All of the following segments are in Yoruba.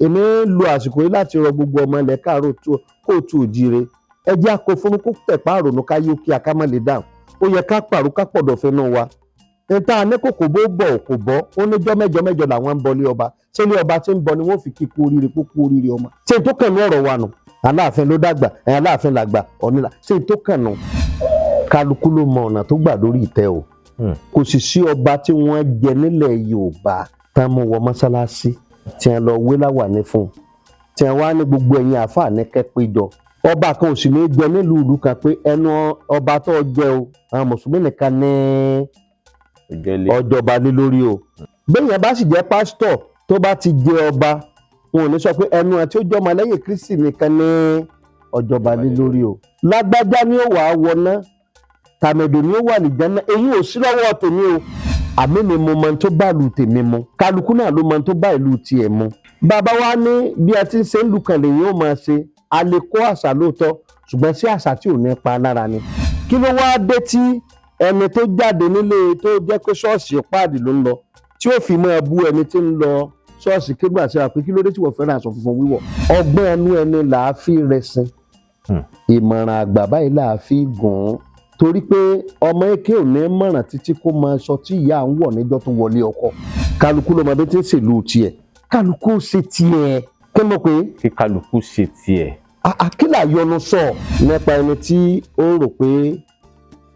èmi lo àsìkò yìí láti rọ gbogbo ọmọ ilẹ̀ káàárọ̀ kóòtù òjíire ẹ jẹ́ àkó fún kó tẹ̀pá àrònú káyé òkè àkámọ́lé dáhùn ó yẹ ká pàrọ̀ ká pọ̀dọ̀ fẹ́ náà wa níta ní kòkò bó bọ̀ kò bọ́ ó níjọ́ mẹ́jọ làwọn ń bọ ilé ọba ṣé ilé ọba tí ń bọ ni wọ́n fi kíkú oríire kókó oríire ọmọ ṣé tó kàn ní ọ̀rọ̀ wa nù aláàfin ló dàgbà aláàfin làgbà ọ̀nìlà ṣé tó kàn nù kálukú ló mọ ọ̀nà tó gbà lórí ìtẹ́ o kò sì sí ọba tí wọ́n jẹ nílẹ̀ Yorùbá tá mú wọ mọ́sálásí tí wọ́n lọ wé láwàní fún tí wọ́n wá ní gbogbo ẹ̀yìn àáfàá ní kẹ́pẹ́jọ ọba kan ò sì ní jẹ nílùú ìlú kan pé ẹnu ọba tó jẹ o àwọn mùsùlùmí nìkan ní ọjọba lé lórí o bẹ́ẹ̀yàn bá sì jẹ́ pásítọ̀ tó bá ti jẹ ọba wọn ò ní sọ pé ẹnu àti ó jọmọ lẹ́yìn Kristi nìkan ní ọjọba lé lórí o lágbájá ni ó wà á wọná tàmẹ̀dò ni ó wà ní Jánnà èyí ò sí lọ́wọ́ tèmi o àmì mi mo mọ tó bá ìlú tèmi mu kálukú náà ló mọ tó bá ìlú tiẹ̀ mu bàbá wa ní bí a ti ń ṣe ń lu kan lèyìn ó máa ṣe a lè kó àṣà lóòótọ́ ṣùgbọ́n sí àṣà tí ò ní pa lára ni kí ló wá dé tí ẹni tó jáde nílé tó jẹ́ pé ṣọ́ọ̀ṣì páàdì ló ń lọ tí ó fi máa bú ẹni tí ń lọ ṣọ́ọ̀ṣì kégbà sí àpé kí ló dé tí wọ́n fẹ́ràn aṣọ funfun wíwọ̀ ọgbọ́n ẹnu ẹni là á fi rẹsìn ìmọ̀ràn àgbà báyìí là á fi gùn ún torí pé ọmọ èké ò ní mọ̀ràn títí kó máa sọ tí ìyá ń wọ̀ níjọ́ tó wọlé ọkọ kálukú lọmọdé tí ń ṣèlú tiẹ̀ kálukú ṣe tiẹ̀ kí mo pé kí kálukú ṣe tiẹ̀. àkílà yọnu sọ nípa ẹni tí ó rò pé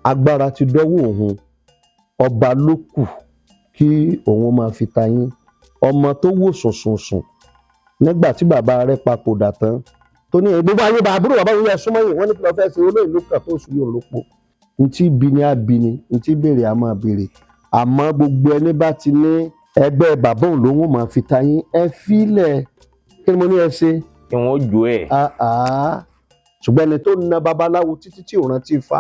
agbára ti dọ́wọ́ òun ọba ló kù kí òun máa fi ta yín ọmọ tó wò sùnsùnsùn nígbà tí bàbá rẹ̀ papòdà tán tó ní gbogbo ayé àbúrò bàbá òun yẹ súnmọ́ yìí wọ́n ní kí lọ́ọ́ fẹ́ ṣe olóyìn ló kà tó sùn yóò lópo ntí bí ni á bí ni ntí béèrè á máa béèrè àmọ́ gbogbo ẹni bá ti ní ẹgbẹ́ bàbá òun lòun máa fi ta yín ẹ fílẹ̀ kí ni mo ní ẹ ṣe. kí wọ́n jó ẹ̀. ṣùgbọ́n ẹni tó na babaláwo títí tí ò rántí Ifá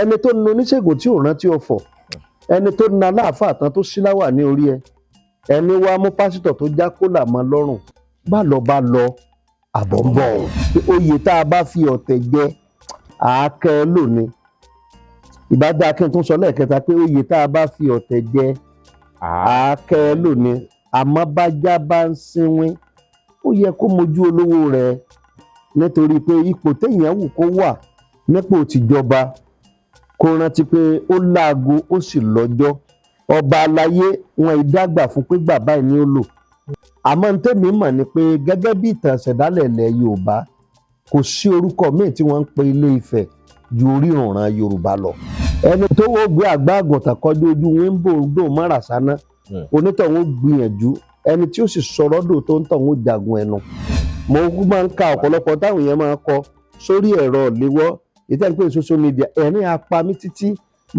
ẹni tó na oníṣègùn tí ò rántí Ọ̀fọ̀ ẹni tó na aláàfáà tán tó síláwà ní orí ẹ ẹni wàá mú pásítọ̀ tó já kólà mọ́ lọ́rùn bá lọ àbọ̀ ń bọ̀ oyè tá a bá fi ọ̀tẹ̀ jẹ àákẹ́ lónìí ìbádá kí n tún sọ lẹ́ẹ̀kẹta pé oyè tá a bá fi ọ̀tẹ̀ jẹ àákẹ́ lónìí àmọ́ bájá bá ń sínwín ó yẹ kó mojú olówó rẹ̀ nítorí pé ipò téèyàn wù kó wà nípò tìjọba kó rántí pé ó láago ó sì lọ́jọ́ ọba aláyé wọn ìdágbà fún pé bàbá ẹ̀ ní ó lò àmọ́ ní tèmi mọ̀ ni pé gẹ́gẹ́ bí ìtàn ìṣẹ̀dálẹ̀ ilẹ̀ Yorùbá kò sí orúkọ míì tí wọ́n ń pe Ilé Ifẹ̀ ju orírùnrán Yorùbá lọ ẹni tó wọ́n gbé àgbá àgùntàn kọjú ojú wíńbò dò mọ́ra sáná onítọ̀hún gbìyànjú ẹni tí ó sì sọ̀rọ̀ dò tó ń tọ̀hún jagun ẹnu mo máa ń ka ọ̀pọ̀lọpọ̀ táwọn èèyàn máa kọ sórí ẹ̀rọ ìléwọ́ ìtẹ́ni social media ẹ̀rín apami títí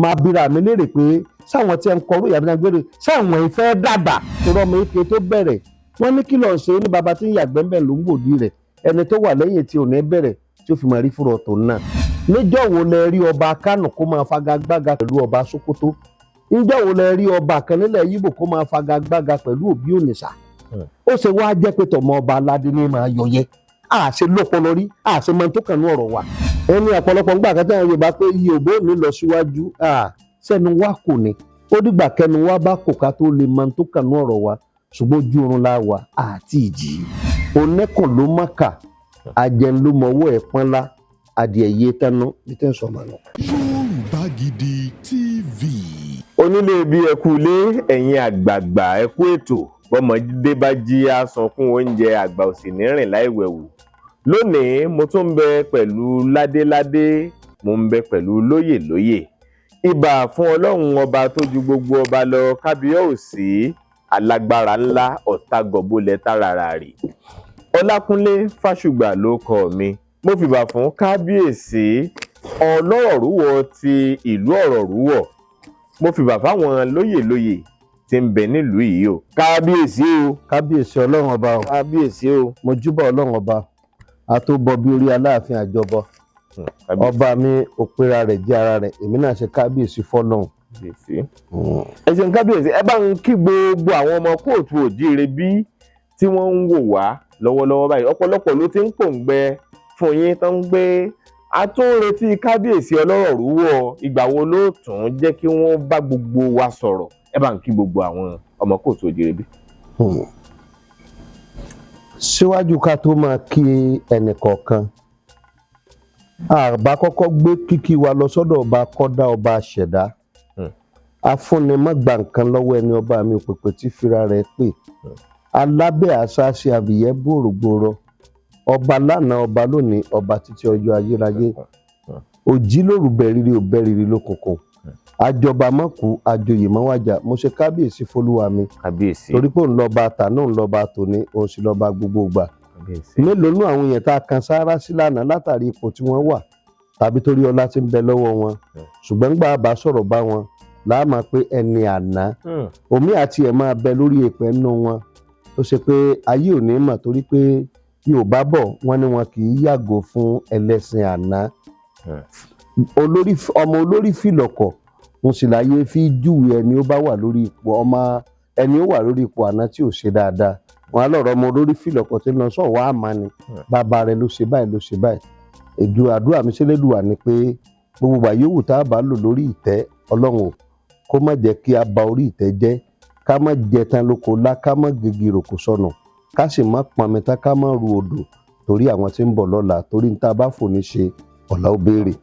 máa bira mi léèrè pé sáwọn tí ẹ ń kọrú ìyàbí náà gbére sáwọn ìfẹ́ dàgbà tó rọmọ ike tó bẹ̀rẹ̀ wọ́n ní kí lọ́ọ́ ṣe ní baba tí ń yàgbẹ́ ń bẹ̀ ló ń wòdì rẹ̀ ẹni tó wà lẹ́yìn tí ò ní bẹ̀rẹ̀ tí ó fi máa rí fúrọ̀ tó náà níjọ́ wo lẹ rí ọba Kánò kó máa fagagbága pẹ̀lú ọba Sókótó níjọ́ wo lẹ rí ọba kan nílẹ̀ Yíbò kó máa fagagbága pẹ̀lú Òbí Ònìṣà ó ṣe wá jẹ́ pé tọmọ ọba aládé ní máa yọyẹ àṣẹ lọ́pọlọ rí àṣẹ máa tó kàn ní ọ̀rọ̀ wa ẹni ọ̀pọ̀lọpọ̀ ńgbà kan tí àwọn Yorùbá pé iye òbó ní lọ síwájú sẹ́nu wa kò ní ó dìgbà kẹnu wa bá kò ká tó lè máa tó kàn ní ọ̀rọ̀ wa ṣùgbọ́n ojú oorun la wà àti ìjì onẹ́kàn ló má kà ajẹun ló mọwọ́ ẹ̀ pọ́nlá adìẹ yé tánú bí tẹ́ ń sọ màá lọ. Yorùbá Gidi TV. onílé bí ẹkú ilé ẹ̀yin àgbààgbà ẹkú ètò bọ́mọdé bá jí á sọkún oúnjẹ àgbà òsì ní rìn láìwẹ̀wù lónìí mo tún ń bẹ pẹ̀lú ládéládé mo ń bẹ pẹ̀lú lóyèlóyè ìbà fún Ọlọ́run ọba tó ju gbogbo ọba lọ kábíyèsí alágbára ńlá ọ̀tá gọ̀bólẹ̀ tárara rè Ọlákúnlé Fásùgbà ló kọ mi mo fìbà fún kábíyèsí ọlọ́rọ̀rúwọ̀ ti ìlú ọ̀rọ̀rúwọ̀ mo fìbà fáwọn lóyèlóyè tí ń bẹ nílùú yìí o kábíyèsí o kábíyèsí Ọlọ́run ọba o kábíyèsí o mo júbà Ọlọ́run ọba àtòbọ bí orí Aláàfin àjọbọ ọba mi òpera rẹ̀ jẹ́ ara rẹ̀ èmi náà ṣe kábíyèsí fọ́lọ́run. ẹ ṣeun kábíyèsí ẹ bá ń kí gbogbo àwọn ọmọ kóòtù òjíire bí tí wọ́n ń wò wá lọ́wọ́lọ́wọ́ báyìí ọ̀pọ̀lọpọ̀ ló ti ń pòǹgbẹ fún yín tó ń gbé a tún ń retí kábíyèsí ọlọ́rọ̀rúwọ̀ ìgbà wo ló tún jẹ́ kí wọ́n bá gbogbo wa sọ̀rọ̀ ẹ bá ń kí gbogbo àwọn ọmọ kóòtù òjíire bí. síwájú ká tó máa kí ẹnìkọ̀ọ̀kan àbá kọ́kọ́ gbé kíkí wa lọ sọ́dọ̀ ọba kọ́dá ọba àṣẹ̀dá afúnni má gba nǹkan lọ́wọ́ ẹni ọba mi òpèpè tí fira rẹ̀ pè alábẹ́ àṣàṣe àbìyẹ́ gbòrògbòrò ọba lánàá ọba lónìí ọba títí ọjọ́ ayérayé òjì lóru bẹ̀rìrì ò bẹ̀rìrì lókùnkùn àjọba mọ́kù àjòyè mọ́wájà mo ṣe kábíyèsí fólúwa mi torí pé òun lọ́ba àtàná òun lọ́ba tòní òun sì lọ́ba gbogbo ìgbà mélòó nú àwọn èèyàn tá a kan sáárá sí lánàá látàrí ipò tí wọ́n wà tàbí torí ọlá tí ń bẹ lọ́wọ́ wọn ṣùgbọ́n gbà bá sọ̀rọ̀ bá wọn láàmà pé ẹni àná omi àti ẹ̀ máa bẹ lórí èèpẹ̀ nínú wọn tó ṣe pé ayé ò ní mọ̀ torí pé Yorùbá bọ̀ wọ́n ní wọn kì í yàgò fún ẹlẹ́sìn àná ọmọ olórí fìlọ̀kọ̀ ń sì láyé fi júwe ẹni ó bá wà lórí ipò ọmọ ẹni ó wà lórí ipò àná tí ò ṣe dáadáa wọn á lọ̀rọ̀ ọmọ olórí fìlọ̀kọ̀ tí ń lọ sọ wàá mà ní bàbá rẹ ló ṣe báyìí àdúrà mi sílẹ̀dùwà ni pé gbogbo ìgbà yòówù tá a bá lò lórí ìtẹ́ Ọlọ́run kó má jẹ́ kí a ba orí ìtẹ́ jẹ́ ká má jẹ tán lóko lá ká má gègé ròkò sọnù ká sì má pọnmi tá ká má ru odò torí àwọn tí ń bọ̀ lọ́la torí ní tá a bá fò ní ṣe ọ̀la ó béèrè.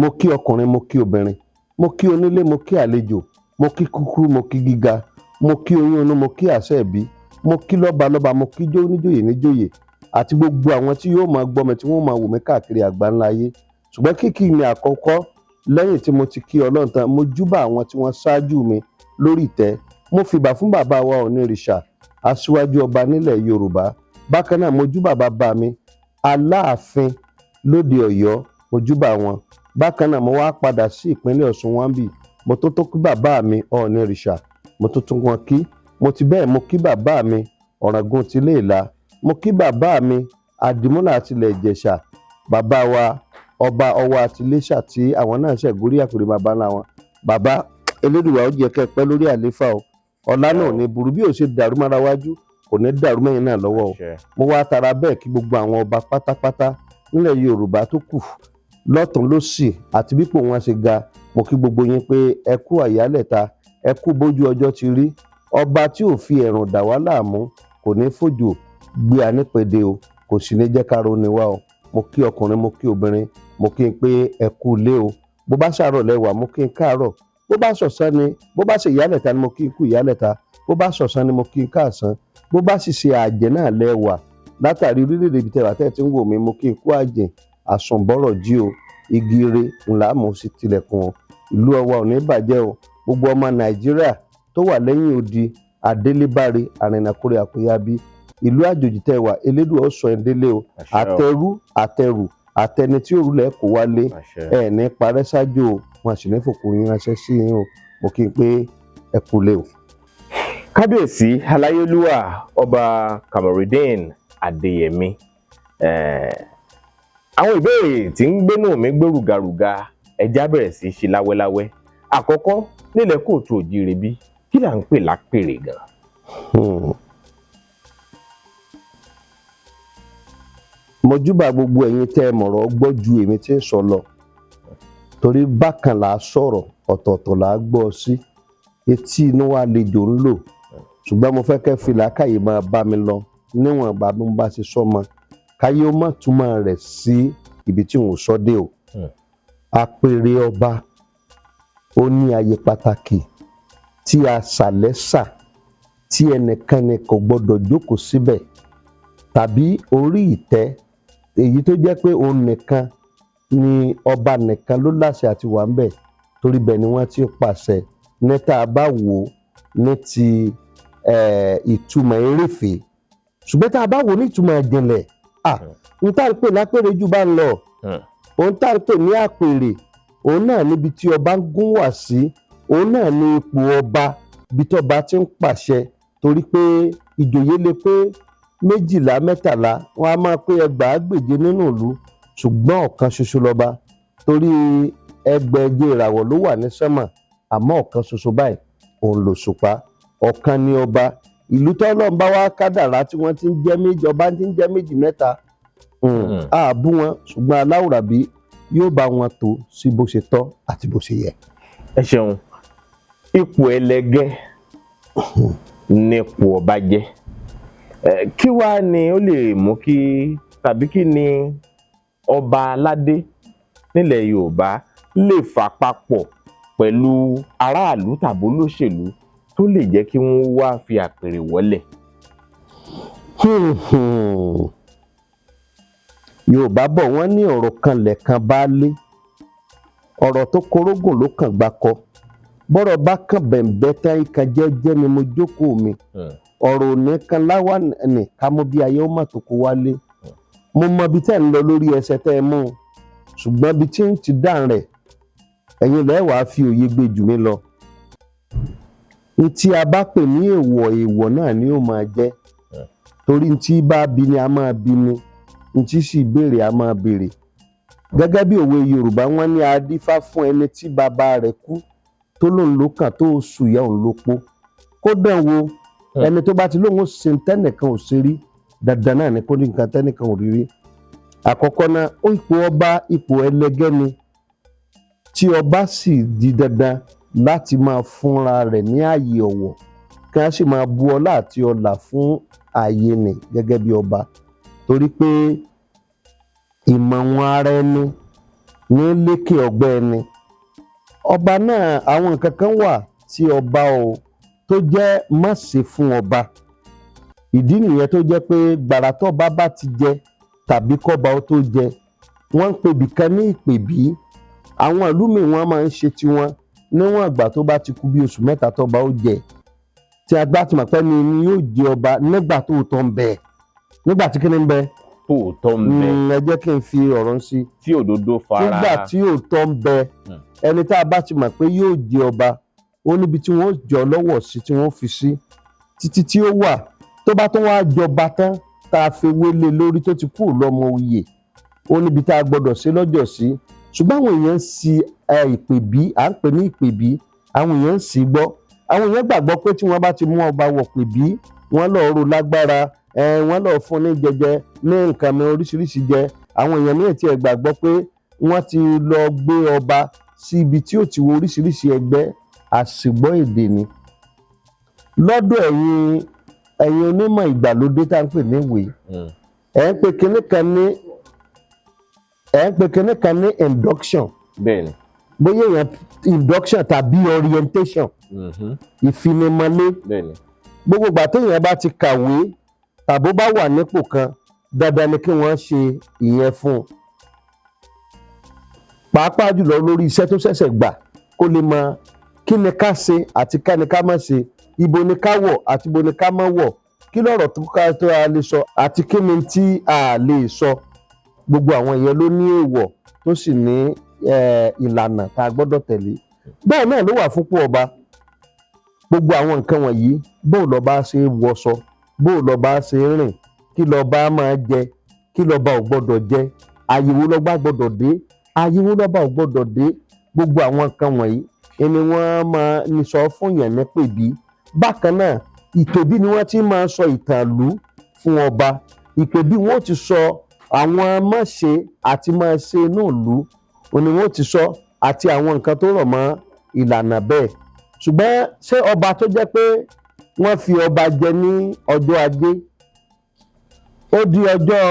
mo kí ọkùnrin mo kí obìnrin mo kí onílé mo kí àlejò mo kí kúkúrú mo kí gíga mo kí oyún inú mo kí àṣẹ ìbí mo kí lọ́balọ́ba mo kí níjòyè níjòyè àti gbogbo àwọn tí yóò máa gbọ́ mi tí wọ́n máa wò mí káàkiri àgbáńlá ayé ṣùgbọ́n kíkí mi àkọ́kọ́ lẹ́yìn tí mo ti kí Ọlọ́run tán mo júbà àwọn tí wọ́n ṣáájú mi lórí ìtẹ́ mo fìbà fún bàbá wa Ọ̀nìrìṣà aṣíwájú ọba nílẹ̀ Yorùbá bákan náà mo júbà bàbá mi Aláàfin lóde Ọ̀yọ́ mo júbà wọn bákan náà mo wá padà sí ìpínlẹ̀ Ọ̀ṣun wọn bì mo tó kí bàbá mi Ọ̀nìrìṣà mo tó tún wọn kí mo ti bẹ́ẹ̀ mo kí bàbá mi Ọ̀ràngún tilé ìlà mo kí bàbá mi Àdìmúlà tilẹ̀ Ìjẹ̀ṣà bàbá wa ọba ọwọ́ àtìlẹ́ṣà tí àwọn náà ṣe gorí àkùrẹ́ bàbá ńlá wọn bàbá Elédùwà ó jẹ́ kẹ́ pẹ́ lórí àléfà o ọlá náà ní burú bí ó ṣe dàrú mára wájú kò ní dàrú mẹ́yìn náà lọ́wọ́ o mo wá tara bẹ́ẹ̀ kí gbogbo àwọn ọba pátápátá nílẹ̀ Yorùbá tó kù lọ́tún lósì àti bípò wọn ṣe ga mo kí gbogbo yín pé ẹ kú àyálẹ̀ta ẹ kú bójú ọjọ́ ti rí ọba tí ò fi ẹ̀rùn dà wá láàmú kò ní fòjò gbé anípèdè o kò sì ní jẹ́ ká ronú wa o mo kí ọkùnrin mo kí obìnrin mo kí n pé ẹ kú ilé o bó bá ṣàárọ̀ lẹ́wà mo kí n káàárọ̀ bó bá ṣọ̀sán ni bó bá ṣe ìyálẹ̀ta ni mo kí n kú ìyálẹ̀ta bó bá ṣọ̀sán ni mo kí n káàsán bó bá sì ṣe àjẹ́ náà lẹ́wà látàrí orílẹ̀-èdè ibi tẹ̀wà tẹ́ ti ń wò mí mo kí n kú àjẹ́ àsùnbọ̀rọ̀ jí o igi ire ńlá mo sì tilẹ̀kùn o ìlú ọwa ò ní bàjẹ́ o gbogbo ọmọ Nàìjíríà tó wà lẹ́yìn odi adélébáre àrìnàkórè àkóyábí ìlú àjòjì tẹ̀wà Elédùà ó sọ ẹ̀ délé o àtẹrù àtẹni tí òrùlẹ̀ kò wálé ẹ̀ ní parẹ́ ṣáájú o wọn sì ní fòkù yín ránṣẹ́ sí yín o mo kí n pé ẹ kú lé o. Kábíyèsí aláyélúwà ọba Kamorudeen Adéyẹmí àwọn ìbéèrè tí ń gbénú mi gbé rùgàrùgà ẹja bẹ̀rẹ̀ sí í ṣe láwẹ́láwẹ́ àkọ́kọ́ nílẹ̀ kóòtù òjíire bí kí là ń pè lápèrè gan. mo júbà gbogbo ẹ̀yin tẹ́ ẹ mọ̀rọ̀ gbọ́ ju èmi tí ń sọ lọ torí bákan là á sọ̀rọ̀ ọ̀tọ̀ọ̀tọ̀ là á gbọ́ sí etí inú wa lejò ń lò ṣùgbọ́n mo fẹ́ kẹ́ fi làákàyè máa bá mi lọ níwọ̀n bá mi bá ṣe sọ́mọ káyé ó má túmọ̀ rẹ̀ sí ibi tí òun sọ dé o. Àpèrè ọba ó ní àyè pàtàkì tí a ṣàlẹ́sà tí ẹnìkanì kò gbọdọ̀ jókòó síbẹ̀ tàbí orí ìtẹ́ èyí tó jẹ́ pé òun nìkan ni ọba nìkan ló láṣẹ àti wà ńbẹ̀ torí bẹ́ẹ̀ ni wọ́n ti pàṣẹ ní tá a bá wò ó ní ti ìtumọ̀ eréfèé ṣùgbọ́n tá a bá wò ó ní ìtumọ̀ ìjìnlẹ̀ n tá n pè lápèrè jù bá ń lọ òun tá n pè ní àpèrè òun náà níbi tí ọba ń gún wà sí òun náà ní ipò ọba bí tọ́ba ti ń pàṣẹ torí pé ìjòyè lè pé 12 13 wọn a máa pé 2,000 nínú ìlú ṣùgbọ́n ọ̀kan ṣoṣo lọ́ba torí ẹgbẹ̀je ìràwọ̀ ló wà ní sánmà àmọ́ ọ̀kan ṣoṣo báyìí òun lòṣùpá ọ̀kan ní ọba ìlú tọ́lọ́run bá wá kádàrá tí wọ́n ti ń jẹ́ méjì ọba ti ń jẹ́ 2 mẹ́ta ààbù wọn ṣùgbọ́n aláwùrábí yóò bá wọn tó sí bó ṣe tọ́ àti bó ṣe yẹ. ẹ ṣeun ipò ẹlẹgẹ́ nípò ọba jẹ́ Kí wá ni ó lè mú kí tàbí kí ni ọba aládé nílẹ̀ Yorùbá lè fà papọ̀ pẹ̀lú aráàlú tàbí olóṣèlú tó lè jẹ́ kí wọ́n wá fi àpèrè wọ́lẹ̀? Yorùbá bọ̀ wọ́n ní ọ̀rọ̀ kan lẹ̀kan baálé, ọ̀rọ̀ tó korógùn ló kàn gbákọ, bọ́rọ̀ bá kàn bẹ̀m̀bẹ́ tán ìkan jẹ́jẹ́ ni mo jókòó mi, ọ̀rọ̀ òní kan láwà ní ká mú bí ayé ó mà tó kó wálé. Mo mọ ibi tẹ́ ń lọ lórí ẹsẹ̀ tẹ́ ẹ mú un, ṣùgbọ́n ibi tí ń ti dàn rẹ̀ ẹ̀yin lẹ́ wàá fi òye gbé jù mí lọ. Ní tí a bá pè ní èèwọ̀, èèwọ̀ náà ni ó máa jẹ́, torí ní tí bá bi ni a máa bi ni, ní tí sì béèrè a máa béèrè. Gẹ́gẹ́ bí òwe Yorùbá wọ́n ní adífá fún ẹni tí bàbá rẹ̀ kú tó lóun ló kàn tó sùn ìyá òun ló pó. Kó dán wo ẹni tó bá ti lóun ó ṣe tẹ́nìkan ò ṣe rí, dandan náà ni kó ní nǹkan tẹ́nìkan ò rí rí. Àkọ́kọ́ náà ipò ọba ipò ẹlẹgẹ́ ni, tí ọba sì di dandan láti máa fúnra rẹ̀ ní ààyè ọ̀wọ̀, kí wọ́n sì máa bu ọlá àti ọlà fún ààyè nì gẹ́gẹ́ bí ọba, torí pé ìmọ̀ wọn ara ẹni ní lékè ọgbẹ́ ẹni. Ọba náà àwọn nǹkan kan wà tí ọba tó jẹ́ má ṣe fún ọba. Ìdí nìyẹn tó jẹ́ pé gbàrà tọ́ba bá ti jẹ tàbí kọ́ba ó tó jẹ, wọ́n ń pe ibìkan ní ìpèbí. Àwọn ìlú míì wọ́n máa ń ṣe tiwọn níwọ̀n ìgbà tó bá ti kú bí oṣù mẹ́ta tọ́ba ó jẹ, tí a gbá ti mọ̀ pé ni yóò jẹ ọba nígbà tó tọ́ ń bẹ. Nígbà tí kíni ń bẹ? Tòótọ́ ń bẹ. Ẹ jẹ́ kí n fi ọ̀rọ̀ sí. Tí òdodo fara. Nígbà tí òótọ́ ń bẹ, ẹni tá a bá ti mọ̀ pé yóò jẹ ọba, ó níbi tí wọ́n jọ lọ́wọ́ sí tí wọ́n fi sí títí tí ó wà. Tó bá tó wá jọba tán tá a fi wélé lórí tó ti kúrò lọ́mọ oyè, ó níbi tá a gbọ́dọ̀ ṣe lọ́jọ́ sí. Ṣùgbọ́n àwọn èèyàn ń si ìpèbí, à ń pè ní ìpèbí, àwọn èèyàn ń sì gbọ́. Àwọn èèyàn gbàgbọ́ pé tí wọ́n bá ti mú ọba wọ̀ pèbí, wọ́n lọ́ọ́ ró lágbára, wọ́n lọ́ọ́ fún ní jẹjẹ ní nǹkan mi oríṣiríṣi jẹ. Àwọn èèyàn mìíràn tiẹ̀ gbàgbọ́ pé wọ́n ti lọ gbé ọba sí ibi tí ó ti wo oríṣiríṣi ẹgbẹ́, àṣìgbọ́ èdè ni. Lọ́dọ̀ ẹ̀yin onímọ̀ ìgbàlódé tá ń pè ní ìwé, ẹ̀ ń pe kinní kan ní induction. Bẹ́ẹ̀ni. Bóyá èèyàn induction tàbí orientation, ìfinimọ̀lé. Bẹ́ẹ̀ni. Gbogbo ìgbà téèyàn bá ti kàwé tàbó bá wà nípò kan, dandan ni kí wọ́n ṣe ìyẹn fún un. Pàápàá jùlọ lórí iṣẹ́ tó ṣẹ̀ṣẹ̀ gbà, kó lè mọ kí ni ká ṣe àti ká ni ká má ṣe, ibo ni ká wọ̀ àti ibo ni ká má wọ̀, kí lọ̀rọ̀ tó a lè sọ àti kí ni tí a lè sọ. Gbogbo àwọn ìyẹn ló ní èèwọ̀ tó sì ní ìlànà tá a gbọ́dọ̀ tẹ̀lé. Bẹ́ẹ̀ náà ló wà fúnpọ̀ ọba. Gbogbo àwọn nǹkan wọ̀nyí, bó lọ́ba ṣe wọṣọ, bó lọ́ba ṣe rìn, kí lọ́ba máa jẹ, kí lọ́ba ò gbọ́dọ̀ jẹ, àyè wo lọ́ba gbọ́dọ̀ dé, àyè wo lọ́ba ò gbọ́dọ̀ dé. Gbogbo àwọn nǹkan wọ̀nyí ni wọ́n máa ń sọ fún yàn ní pèbí. Bákan náà ìpèbí ni wọ́n ti máa sọ ìtàn ìlú fún ọba. Ìpèbí wọn ò ti sọ àwọn máṣe àti máa ṣe inú ìlú, òní wọn ò ti sọ àti àwọn nǹkan tó rọ̀ mọ́ ìlànà bẹ́ẹ̀. Ṣùgbọ́n ṣé ọba tó jẹ́ pé wọ́n fi ọba jẹ ní ọjọ́ ajé, ó di ọjọ́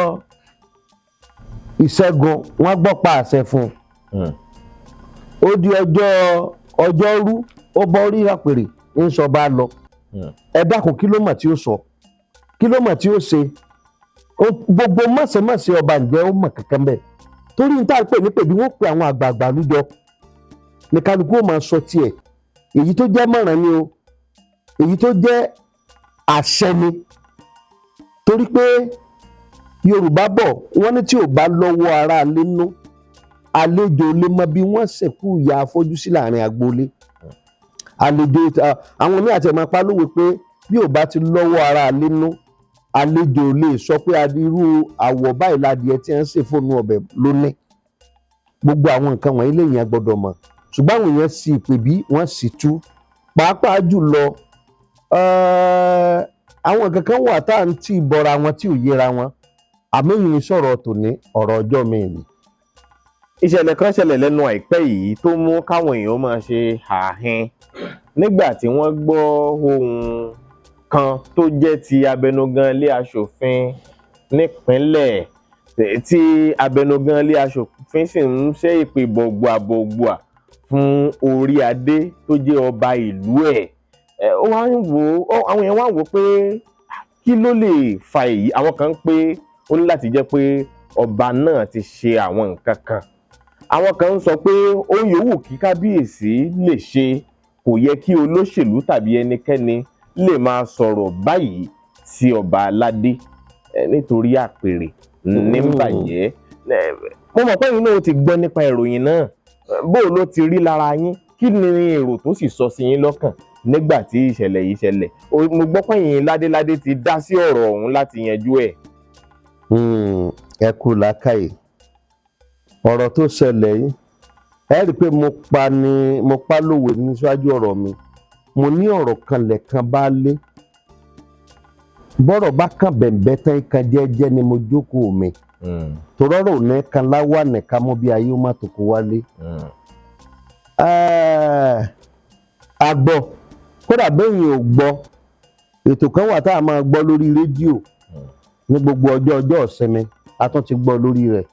ìṣẹ́gun wọ́n gbọ́pá àṣẹ fún un, ó di ọjọ́rú ó bọ́ orí àpèrè ń sọ bá lọ. Ẹ dákun, kí ló mọ̀ tí ó sọ, kí ló mọ̀ tí ó ṣe? Gbogbo mọ̀sẹ̀mọ̀sẹ̀ ọba ǹjẹ́ ó mọ̀ kankan bẹ́ẹ̀? Torí ní tá a pè ní pèbí wọ́n pe àwọn àgbààgbà lújọ ní kálukú ó máa sọ tiẹ̀, èyí tó jẹ́ mọ̀ràn ni o, èyí tó jẹ́ àṣẹ ni. Torí pé Yorùbá bọ̀ wọ́n ní tí ò bá lọ́wọ́ ara lé nú, àlejò lè mọ bí wọ́n ṣẹ̀kú ìyá afọ́jú sí láàrin agboolé. Àlejò àwọn ní àti ẹ̀mọ́ apálówó pé bí ò bá ti lọ́wọ́ ara lé nú, àlejò lè sọ pé irú àwọ̀ báyìí ládìẹ tí wọ́n ń ṣe fóònù ọbẹ̀ lónìí. Gbogbo àwọn nǹkan wọ̀nyí lèèyàn gbọ́dọ̀ mọ̀. Ṣùgbọ́n àwọn èèyàn sì ìpèbí wọ́n sì tú. Pàápàá jùlọ àwọn nǹkan kan wà tá à ń tì bọra wọn tí ò yéra wọn. Àmọ́ èyí sọ̀rọ̀ tòní, ọ̀rọ̀ ọjọ́ mi ni. Ìṣẹ̀lẹ̀ kan ṣẹlẹ̀ lẹ́nu àìpẹ́ yìí tó mú káwọn èèyàn máa ṣe ààhin nígbà tí wọ́n gbọ́ ohùn kan tó jẹ́ ti abẹnugan ilé aṣòfin nípínlẹ̀ tí abẹnugan ilé aṣòfin sì ń ṣe ìpè bọ̀gbàbọ̀gbà fún orí adé tó jẹ́ ọba ìlú ẹ̀. Àwọn èèyàn wá wò pé kí ló lè fa èyí. Àwọn kan ń pé ó ní láti jẹ́ pé ọba náà ti ṣe àwọn nǹkan kan. Àwọn kan ń sọ pé ohun yòówù kí kábíyèsí lè ṣe kò yẹ kí olóṣèlú tàbí ẹnikẹ́ni lè máa sọ̀rọ̀ báyìí sí ọba aládé nítorí àpèrè ní bàjẹ́. Mo mọ̀ pé ẹ̀yin náà ti gbọ́ nípa ìròyìn náà. Bó ló ti rí lára yín? Kí ni èrò tó sì sọ sí yín lọ́kàn nígbà tí ìṣẹ̀lẹ̀ yìí ṣẹlẹ̀? Mo gbọ́ pé ẹ̀yin ládéládé ti dá sí ọ̀rọ̀ ọ̀hún láti yanjú ẹ̀. Ẹ kú làákàyè. Ọ̀rọ̀ tó ṣẹlẹ̀ yìí, ẹ rí i pé mo pa lówe níwájú ọ̀rọ̀ mi. Mo ní ọ̀rọ̀ kan lẹ̀kan bá lé. Bọ́rọ̀ bá kàn bẹ̀m̀bẹ́ tán kan jẹ́jẹ́ ni mo jókòó mi. Torọ́rọ̀ ní kan láwà nìkan mọ́ bí ayé ó má tó kó wálé. Àgbọ̀ kódà bẹ́yìn ò gbọ́, ètò kan wà tá a máa gbọ́ lórí rédíò ní gbogbo ọjọ́ ìsinmi, a tún ti gbọ́ lórí rẹ̀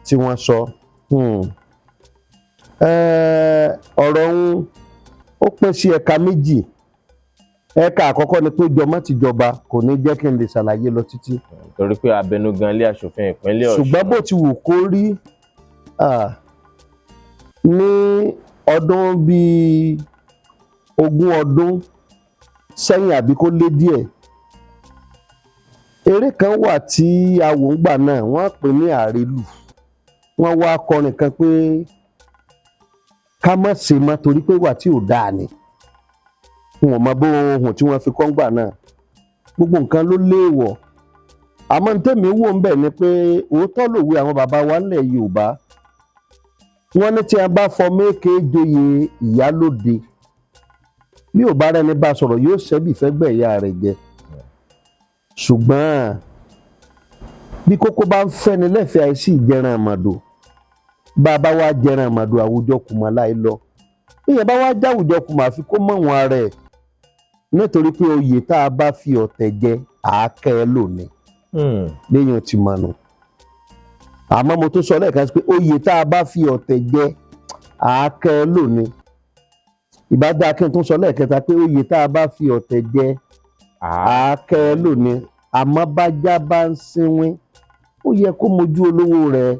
tí wọ́n sọ. Ọ̀rọ̀ ọ̀hún ó pín sí ẹ̀ka méjì. Ẹ̀ka àkọ́kọ́ ni pé jọmọ́ tìjọba kò ní jẹ́ kí n lè ṣàlàyé lọ títí. Torí pé abẹnugan ilé aṣòfin ìpínlẹ̀ Ọ̀ṣun. Ṣùgbọ́n bó ti wù kó rí, ní ọdún bíi 20 ọdún sẹ́yìn àbí kó lé díẹ̀, eré kan wà tí a wò ń gbà náà, wọ́n pè ní àrélù. Wọ́n wá kọrin kan pé ká má ṣe mọ́ torí pé wà tí ò dáa ni. Wọn mọ bó ohun tí wọ́n fi kọ́ ń gbà náà. Gbogbo nǹkan ló léèwọ̀. Àmọ́ ní tèmi wò ń bẹ̀ ni pé òótọ́ lòwe àwọn bàbá wa ńlẹ̀ Yorùbá. Wọ́n ní tí a bá fọ méèké joyè ìyálóde, bí ò bá rẹni bá sọ̀rọ̀ yóò ṣẹ́bì fẹ́gbẹ́ ìyá rẹ̀ jẹ. Ṣùgbọ́n bí kókó bá ń fẹ́ni lẹ́fẹ̀ẹ́ àìsí ìjẹran àmàdò, bá a bá wá jẹran àmàdò àwùjọ kùmà láì lọ. Bí ìyẹn bá wá jáwùjọ kùmà àfi kó mọ̀ wọn ara ẹ̀, nítorí pé oyè tá a bá fi ọ̀tẹ̀ jẹ àákẹ́ lónìí. Léyìn ti mọ̀ nù. Àmọ́ mo tó sọ lẹ́ẹ̀kan sí pé oyè tá a bá fi ọ̀tẹ̀ jẹ àákẹ́ lónìí. Ìbá dáa kí n tún sọ lẹ́ẹ̀kẹta pé oyè tá a bá fi ọ̀tẹ̀ jẹ àákẹ́ lónìí. Àmọ́ bájá bá ń sínwín, ó yẹ kó mojú olówó rẹ̀,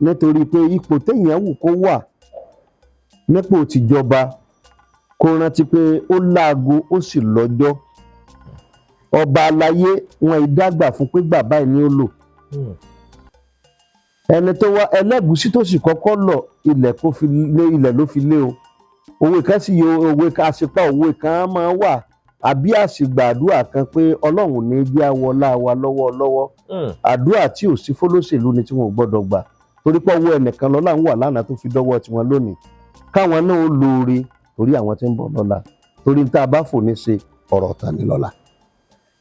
nítorí pé ipò téèyàn wù kó wà nípò tìjọba, kó rántí pé ó láago ó sì lọ́jọ́. Ọba aláyé wọn ìdágbà fún pé bàbá ẹ̀ ni ó lò. Ẹni tó wá ẹlẹ́gùúsí tó sì kọ́kọ́ lọ ilẹ̀ ló fi lé o. Òwe kan sì yọ òwe àṣìpá òwe kan máa wà àbí àṣìgbà àdúrà kan pé Ọlọ́run ní jẹ́ àwọlá wa lọ́wọ́lọ́wọ́. Àdúrà tí ò sí fólóṣèlú ni tí wọn ò gbọ́dọ̀ gbà, torí pé ọwọ́ ẹnìkan lọ́lá ń wà lánàá tó fi dọ́wọ́ tiwọn lónìí. Káwọn náà ó lóore torí àwọn tí ń bọ̀ lọ́la, torí tá a bá fò ní ṣe ọ̀rọ̀ tán ní lọ́la.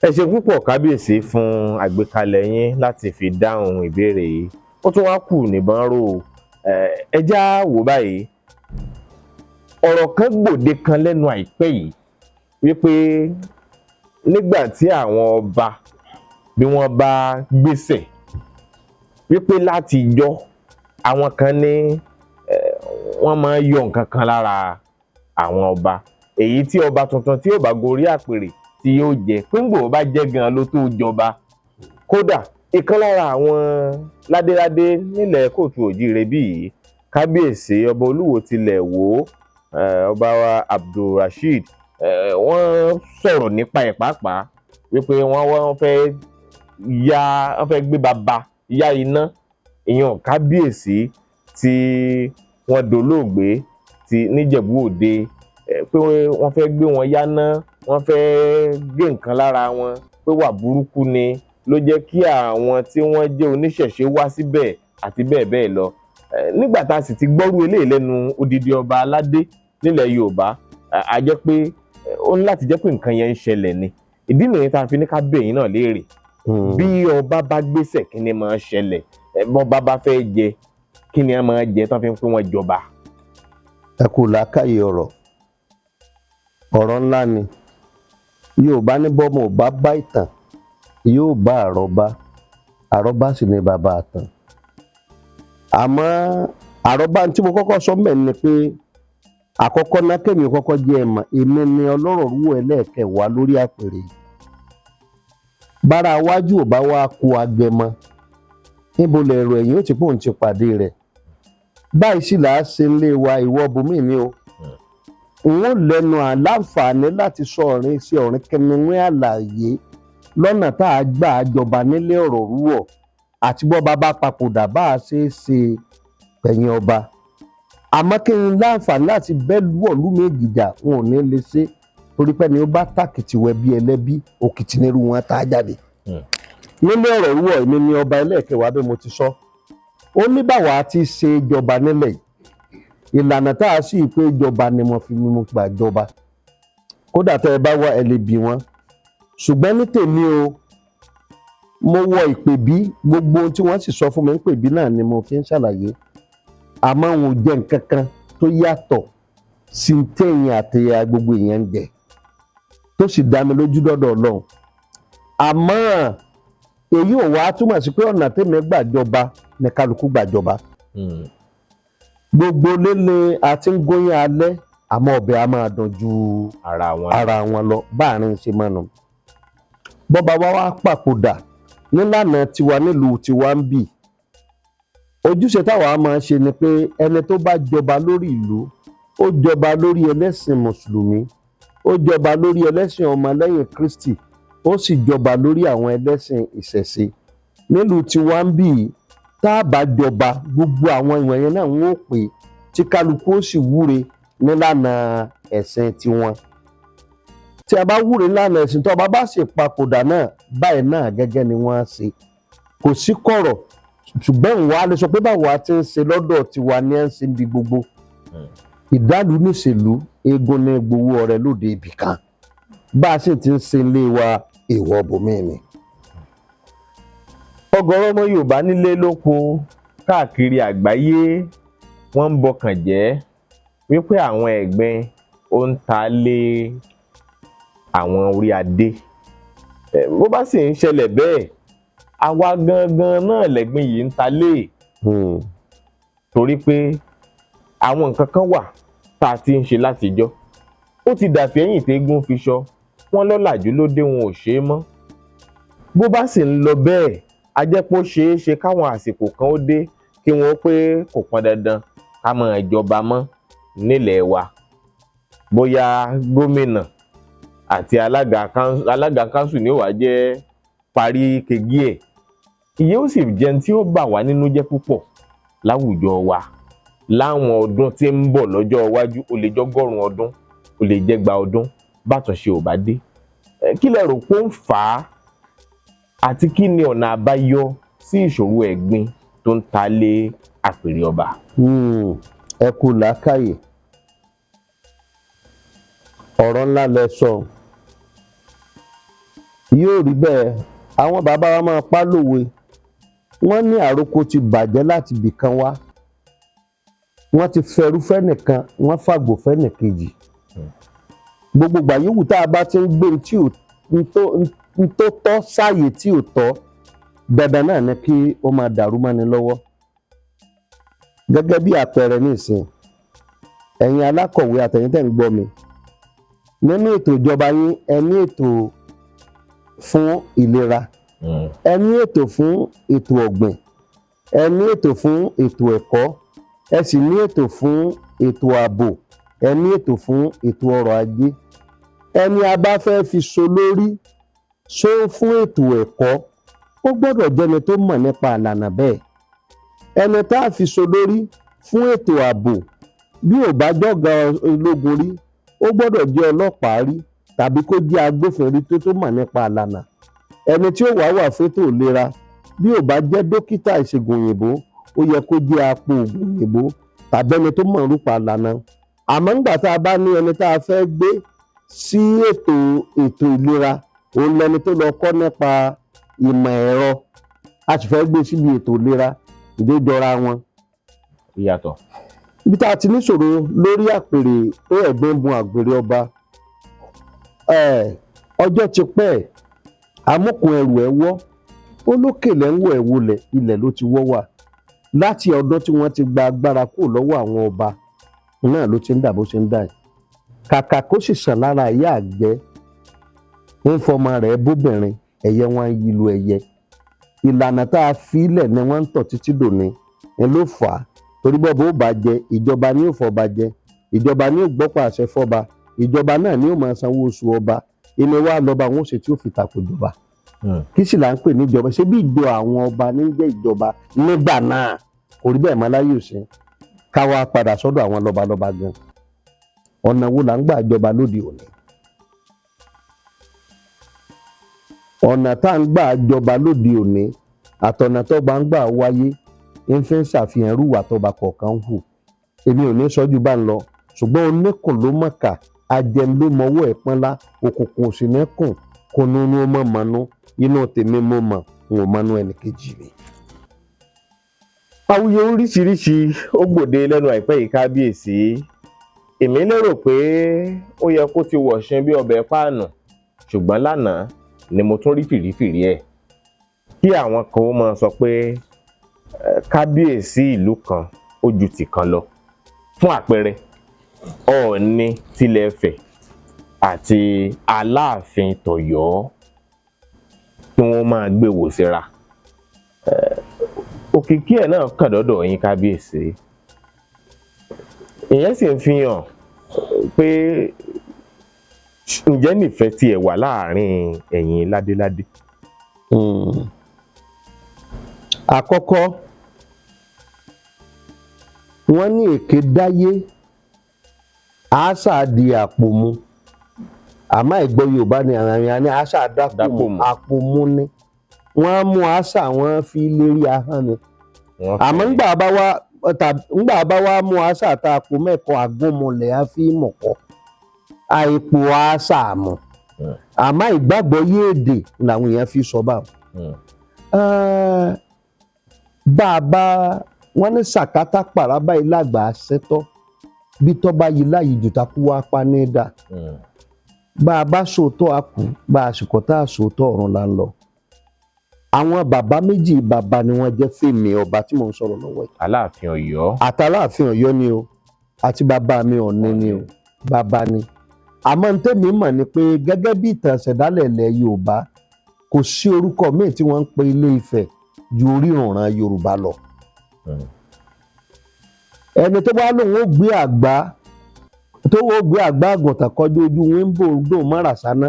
Ẹ ṣé púpọ̀ kábíyèsí fún àgbékalẹ̀ yín láti fi dáhùn ìbéèrè yìí. Ó tún wá kù níbọn ró. Ẹ já wò báyìí. Ọ̀rọ̀ kan gbòde kan lẹ́nu àìpẹ́ yìí wípé nígbà tí àwọn ọba bí wọ́n bá gbéṣẹ̀ wípé láti yọ àwọn kan ní wọ́n máa yọ nǹkan kan lára àwọn ọba, èyí tí ọba tuntun tí yóò bá gorí àpèrè tí yóò jẹ pínpò bá jẹ́ gan ló tó jọba. Kódà ìkan lára àwọn ládéládé nílẹ̀ Kóòtù Òjíire bí yìí, kábíyèsí ọba Olúwo tilẹ̀ Wó, ọba wa Abdulrasheed, wọ́n sọ̀rọ̀ nípa ẹ̀ pàápàá wípé wọ́n fẹ́ gbé baba yá iná, ìyẹn kábíyèsí tí wọ́n dolóògbé ti níjẹ̀bú Òde, pé wọ́n fẹ́ gbé wọn yáná, wọ́n fẹ́ gé nǹkan lára wọn, pé wà burúkú ni ló jẹ́ kí àwọn tí wọ́n jẹ́ oníṣẹ̀ṣe wá síbẹ̀ àti bẹ́ẹ̀ bẹ́ẹ̀ lọ. Nígbà tá a sì ti gbọ́rú eléyìí lẹ́nu odidi ọba aládé nílẹ̀ Yorùbá, a jẹ́ pé ó ní láti jẹ́ pé nǹkan yẹn ń ṣẹlẹ̀ ni. Ìdí nìyẹn tá a fi ní ká bẹ̀ yín náà léèrè. Bí ọba bá gbéṣẹ̀ kí ni máa ṣẹlẹ̀? Bọ́ba bá fẹ́ jẹ kí ni a máa jẹ tán fi ń pé wọ́n jọba? Ẹ kú làákàyè ọ̀rọ̀ ńlá ni. Yorùbá ní bọ́mọ ò bá bá ìtàn yóò bá àrọ́bá, àrọ́bá sì ni bàbá àtàn. Àmọ́ àrọ́bá tí mo kọ́kọ́ sọ mẹ́rin ni pé àkọ́kọ́ náà kémi kọ́kọ́ jẹ́ ẹ̀mọ̀, èmi ni Ọlọ́rọ̀rúwọ̀ ẹlẹ́ẹ̀kẹwàá lórí àpèrè. Bára wájú ò bá wá kó Agẹmọ, níbo lẹ̀rọ ẹ̀yìn ó ti pòun ti pàdé rẹ̀. Báyìí sì là á ṣe nílé wa, ìwọ bùnmí mi o. N ó lẹ́nu àláǹfààní láti sọ ọ̀rìn sí ọ̀rìn kẹmíwín àlàyé lọ́nà tá a gbà jọba nílé Ọ̀rọ̀rúwọ̀ àti bọ́ bàbá papòdà bá a ṣe é ṣe pẹ̀yìn ọba. Àmọ́ kí n láǹfààní láti bẹ́lú ọ̀lú méjìjà wọn ò ní lè ṣe, torí pé ni ó bá tàkìtì wẹ bí ẹlẹ́bí òkìtì nírú wọn tá a jáde. Nílé Ọ̀rọ̀rúwọ̀ èmi ni ọba ẹlẹ́ẹ̀kẹwàá bí mo ti sọ. Ó ní báwa ti ṣe jọba nílẹ̀ yìí, ìlànà tá a sì pé jọba ni mo fi mímú gbà jọba. Kódà tẹ́ ẹ bá wá ẹ lè bí wọn. Ṣùgbọ́n ní tèmi o, mo wọ ìpèbí, gbogbo ohun tí wọ́n sì sọ fún mi ń pèbí náà ni mo fi ń ṣàlàyé. Àmọ́ wọn ò jẹ́ nǹkan kan tó yàtọ̀ sí tẹ̀yìn àti gbogbo èèyàn ń jẹ, tó sì dá mi lójú dọ́dọ̀ Ọlọ́run. Àmọ́ èyí ò wá túmọ̀ sí pé ọ̀nà tèmi gbàjọba ni kálukú gbàjọba. Gbogbo lélẹ̀ àti ń góyìn alẹ́, àmọ́ ọbẹ̀ a máa dùn ju ara wọn lọ, báàrin ṣe máa nù. Bọ́ba wa wá papòdà nílànà tiwa nílùú tiwa ń bì, ojúṣe táwa máa ṣe ni pé ẹni tó bá jọba lórí ìlú, ó jọba lórí ẹlẹ́sìn mùsùlùmí, ó jọba lórí ẹlẹ́sìn ọmọlẹ́yìn Kristi, ó sì jọba lórí àwọn ẹlẹ́sìn ìṣẹ̀ṣe. Nílùú tiwa ń bì, tá a bá jọba, gbogbo àwọn ìwọ̀n yẹn náà ń wò pé tí kálukú ó sì wúre nílànà ẹ̀sìn tiwọn. Tí a bá wúre nílànà ẹ̀sìn tó ọba bá sì papòdà náà, báyìí náà gẹ́gẹ́ ni wọ́n á ṣe. Kò sí kọ̀rọ̀, ṣùgbọ́n ìwà lè sọ pé báwo a ti ń ṣe lọ́dọ̀ tiwa ní ẹ̀ ń ṣe bí gbogbo. Ìdálù níṣèlú, eégún ní gbowó ọrẹ lóde ibì kan. Bá a sì ti ń ṣe ilé wa, èèwọ̀ bòmíì ni. Ọ̀gọ̀rọ̀ ọmọ Yorùbá nílé lóko káàkiri àgbáyé wọ́n ń bọkàn jẹ́ wípé àwọn ẹ̀gbin ó ń ta lé àwọn orí adé. Bó bá sì ń ṣẹlẹ̀ bẹ́ẹ̀, àwa gangan náà lẹ̀gbin yìí ń ta lé. Torí pé àwọn nǹkan kan wà tá a ti ń ṣe látijọ́, ó ti dàfí ẹ̀yìn téégún fi ṣọ, wọ́n lọ́làjú ló dé wọn ò ṣe é mọ́. Bó bá sì ń lọ bẹ́ẹ̀, a jẹ́ pé ó ṣeé ṣe káwọn àsìkò kan ó dé kí wọ́n pé kò pọn dandan ká máa jọba mọ́ nílẹ̀ wa. Bóyá gómìnà àti alága kánsù ni ó wá jẹ́ parí kegi ẹ̀. Ìyẹn ó sì jẹun tí ó bà wá nínú jẹ́ púpọ̀ láwùjọ wa. Láwọn ọdún tí ń bọ̀ lọ́jọ́ iwájú, ó lè jọ́gọ́rùn-ún ọdún, ó lè jẹ́gba ọdún, bátúnṣe ò bá dé. Kí lẹ rò pé ó ń fà á? Àti kí ni ọ̀nà àbáyọ sí ìṣòro ẹ̀gbin tó ń ta lé àpèrè ọba? Ẹ kú làákàyè, ọ̀rọ̀ ńlá lẹ sọ. Yóò rí bẹ́ẹ̀, àwọn bàbá wa máa pa lówe, wọ́n ní àròkọ ti bàjẹ́ láti ibì kan wá, wọ́n ti fẹrú fẹ́nìkan, wọ́n fàgbò fẹ́nìkejì. Gbogbo ìgbà yòówù tá a bá ti ń gbé n tó tọ́ sáàyè tí ò tọ́, dandan náà ni kí ó máa dàrú mọ́ni lọ́wọ́. Gẹ́gẹ́ bí àpẹẹrẹ nísìn, ẹ̀yin alákọ̀wé àtẹ̀yin tẹ́ ń gbọ́ mi, nínú ètò ìjọba yín, ẹ ní ètò fún ìlera, ẹ ní ètò fún ètò ọ̀gbìn, ẹ ní ètò fún ètò ẹ̀kọ́, ẹ sì ní ètò fún ètò ààbò, ẹ ní ètò fún ètò ọrọ̀ ajé. Ẹni a bá fẹ́ fi so lórí fún ètò ẹ̀kọ́, ó gbọ́dọ̀ jẹ́ni tó mọ̀ nípa ìlànà bẹ́ẹ̀. Ẹni tá a fi so lórí fún ètò ààbò, bí ò bá jọ̀gá ológun rí, ó gbọ́dọ̀ jẹ́ ọlọ́pàá rí tàbí kó jẹ́ agbófinró tó mọ̀ nípa ìlànà. Ẹni tí ó wà fétò ìlera, bí ò bá jẹ́ dókítà ìṣègùn òyìnbó, ó yẹ kó jẹ́ apò ògùn òyìnbó tàbí ẹni tó mọ̀ nípa ìlànà. Àmọ́ nígbà tá a bá ní ẹni tá a fẹ́ gbé sí ètò ìlera, òun lẹni tó lọ kọ́ nípa ìmọ̀ ẹ̀rọ, a sì fẹ́ gbé síbi ètò ìlera, ìdéjọra wọn. Ìyàtọ̀. Ibi tá a ti níṣòro lórí àpèrè tó ẹ̀gbin bun àpèrè ọba, ọjọ́ ti pẹ́ amúkùn ẹrù ẹ̀ wọ́ olókè lẹ́ ń wọ̀ ẹ̀ wọlẹ̀ ilẹ̀ ló ti wọ́ wà láti ọdún tí wọ́n ti gba agbára kúrò lọ́wọ́ àwọn ọba náà ló ti ń dà bó ṣe ń dà yìí kàkà kó sì sàn lára ìyá àgbẹ̀ ń fọmọ rẹ̀ bóbìnrin ẹ̀yẹ wọn ń yí lu ẹ̀yẹ ìlànà tá a fi ilẹ̀ ni wọ́n ń tọ̀ títí dòní ẹ ló fà á torí bọ́ bó bá jẹ ìjọba ní òfọba jẹ ìjọba ní ògbọ́pọ̀ àṣẹ fọba ìjọba náà ní ó máa sanwó oṣù ọba ilé wa lọ́ba wọn ó ṣe tí ó fi tako ìjọba kí sì là ń pè níjọba ṣé bí ìjọ àwọn ọba ní jẹ́ ìjọba nígbà náà kò rí bẹ́ẹ̀ mọ́ láyé òsín ká wá padà sọ́dọ̀ àwọn lọ́balọ́ba gan ọ̀nà wo là ń gbà jọba lóde òní ọ̀nà tá à ń gbà jọba lóde òní àtọ̀nà tó bá ń gbà wáyé ń fi ń ṣàfihàn irúwà tọba kọ̀ọ̀kan ń hù èmi ò ní sọ́jú bá ń lọ ṣùgbọ́n oníkùn ló mọ̀ọ́kà ajẹun ló mọwọ́ ẹ̀ pọ́nlá òkùnkùn ò sì ní kùn kó nínú mọ́ mọ́nú inú tèmi mo mọ̀ n ò mọ́nú ẹnìkejì mi. awuye oríṣiríṣi ó gbòde lẹ́nu àìpẹ́ yìí kábíyèsí èmi lérò pé ó yẹ kó ti wọ̀ṣin bí ọbẹ̀ páànù ṣùgbọ́n lánàá ni mo tún rí fìrífìrí ẹ̀ kí àwọn kan ó máa sọ pé kábíyèsí ìlú kan ó ju tìkan lọ fún àpẹẹrẹ Ọọ̀ni tilẹ̀ Ifẹ̀ àti Aláàfin tọ̀yọ́ kí wọ́n máa gbé wò síra òkìkí ẹ̀ náà kàn dọ́dọ̀ yín kábíyèsí ìyẹn sì ń fi hàn pé ǹjẹ́ nífẹ̀ẹ́ tiẹ̀ wà láàrin ẹ̀yin ládéládé. Àkọ́kọ́ wọ́n ní èké dáyé àṣà di àpò mu àmọ́ ìgbọ́ Yorùbá ni àwọn èèyàn ní àṣà dápò mu àpò mu ni wọ́n á mú àṣà wọn fi lérí ahọ́n ni àmọ́ ńgbà bá wá mú àṣà tá a kó mẹ́kọ̀ọ́ àgbọ̀mọlẹ̀ á fi mọ̀kọ́ àìpò àṣà mọ̀ àmọ́ ìgbàgbọ́ yéèdè làwọn èèyàn fi sọ báwọn. Bàbá wọn ní sàkátà pàrábà ìlàgbà ṣẹtọ bí tọ́ bá yí láyé jù takú wá pa ní dà bá a bá sòótọ́ àkú bá a sìkọ́ tá a sòótọ́ ọ̀run là ń lọ. Àwọn bàbá méjì bàbá ni wọ́n jẹ́ fèmí ọba tí mò ń sọ̀rọ̀ lọ́wọ́ yìí. Aláàfin Ọ̀yọ́. Àtàláàfin Ọ̀yọ́ ni o àti bàbá mi Ọ̀ọ̀ni ni o bàbá ni. Àmọ́ ntẹ́mi mọ̀ ni pé gẹ́gẹ́ bí ìtàn ìṣẹ̀dálẹ̀ ilẹ̀ Yorùbá kò sí orúkọ míì tí wọ́n ń pe Ilé Ifẹ̀ ju orírànran Yorùbá lọ. Ẹni tó bá lóun ó gbé àgbá àgùntàn kọjú ojú wíńbò dò mọ́ra sáná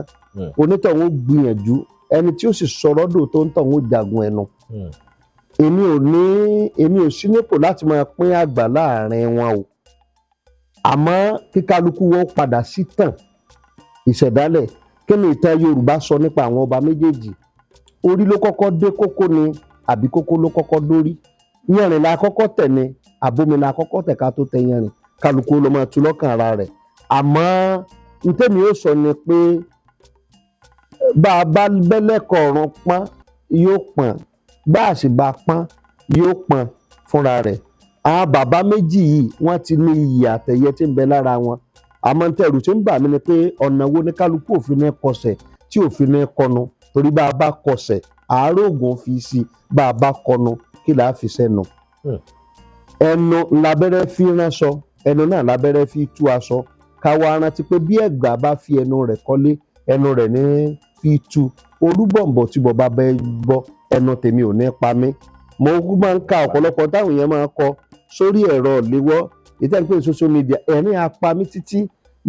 onítọ̀hún ó gbìyànjú ẹni tí ó sì sọ̀rọ̀ dò tó ń tọ̀hún ó jagun ẹnu. Èmi ò sí nípò láti máa pín àgbà láàrin wọn o àmọ́ kíkálukú wọn padà sí tàn ìṣẹ̀dálẹ̀ kí ni ìtàn Yorùbá sọ nípa àwọn ọba méjèèjì orí ló kọ́kọ́ dé kókó ni àbí kókó ló kọ́kọ́ dórí yẹ̀rìn la kọ́kọ́ tẹ̀ ni àbomi la kọ́kọ́ tẹ̀ ká tó tẹ̀ yẹ̀rìn kálukú ló máa tu lọ́kàn ara rẹ̀ àmọ́ ntẹ́mi ó sọ ni pé bá a bá bẹ́lẹ́kọ̀ ọ̀run pọ́n yóò pọ́n bá a sì bá pọ́n yóò pọ́n fúnra rẹ̀ àwọn bàbá méjì yìí wọ́n ti ní iyì àtẹ̀yẹ tí ń bẹ lára wọn àmọ́ ntẹ̀rù tí ń bà mí ni pé ọ̀nà wo ni kálukú òfin ní kọsẹ̀ tí òfin ní kọnu torí bá a bá kọsẹ̀ àárò ògùn fi sí bá a bá kọnu kí là á fi sẹ́nu. Ẹnu labẹ́rẹ́ fi ránṣọ ẹnu náà labẹ́rẹ́ fi tú aṣọ káwa rántí pé bí ẹ̀gbà bá fi ẹnu rẹ̀ kọ́lé ẹnu rẹ̀ ní fi tú olúbọ̀nbọ̀ tí bọ̀ bá bẹ́ gbọ́ ẹnu tèmi ò ní pa mí. Mo máa ń ka ọ̀pọ̀lọpọ̀ táwọn èèyàn máa ń kọ sórí ẹ̀rọ ìléwọ́ ìtẹ́npé social media ẹ̀rín apá mi títí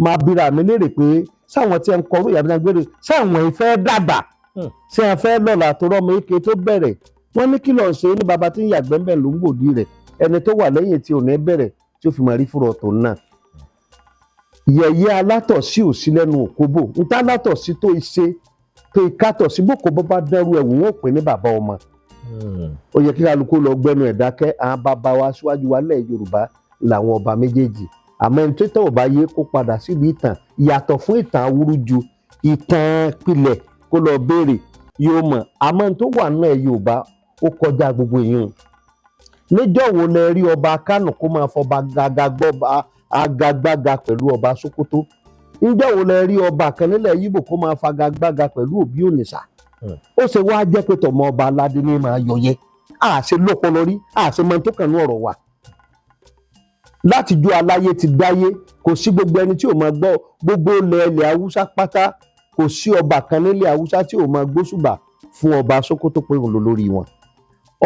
máa bira mi léèrè pé sáwọn tí ẹ ń kọrú ìyàbí náà gbére sáwọn ìfẹ́ dàgbà ṣé ẹ fẹ́ lọ́la tó rọ́mọ ike tó bẹ̀rẹ̀ wọ́n ní kí lọ́ọ́ ṣe ní baba tí ń yàgbẹ́ ń bẹ̀ ló ń gbòdì rẹ̀ ẹni tó wà lẹ́yìn tí ò ní bẹ̀rẹ̀ tí ó fi máa rí fúrọ̀ tó náà. Yẹ̀yẹ́ alátọ̀sí ò sí lẹ́nu òkóbò níta alátọ̀sí tó ṣe tó ìkátọ̀sí bó kò bọ́ bá dẹ́rù ẹ̀wù wọn ò pè ní bàbá ọmọ. Ó yẹ kí kálukú lọ gbẹnu ẹ̀ dákẹ́ àwọn bàbá wa síwájú wa lẹ̀ Yorùbá làwọn ọba méjèèjì àmọ́ ẹni tó tẹ̀ ò bá yé kó padà síbi ìtàn yàtọ̀ fún ìtàn awúrúju ìtàn pilẹ̀ kó lọ béèrè yóò mọ̀ àmọ́ ẹni tó wà náà ẹ̀ Yorùbá ó kọjá gbogbo èèyàn. Níjọ́ wo lẹ rí ọba Kánò kó máa fọba agagbága pẹ̀lú ọba Sókótó ǹjẹ́ wo lẹ rí ọba kan nílẹ̀ Yíbò kó máa fagagbága pẹ̀lú Òbí Ònìṣà ó ṣe wá jẹ́ pé tọmọ ọba aládé ní máa yọyẹ àṣẹ lọ́pọlọ rí àṣẹ mọ tó kàn ní ọ̀rọ̀ wa látijọ́ aláyé ti dáyé kò sí gbogbo ẹni tí ò máa gbọ́ gbogbo ilẹ̀ Haúsá pátá kò sí ọba kan nílẹ̀ Haúsá tí ò máa gbóṣùbà fún ọba Sókótó pé òun ló lórí wọn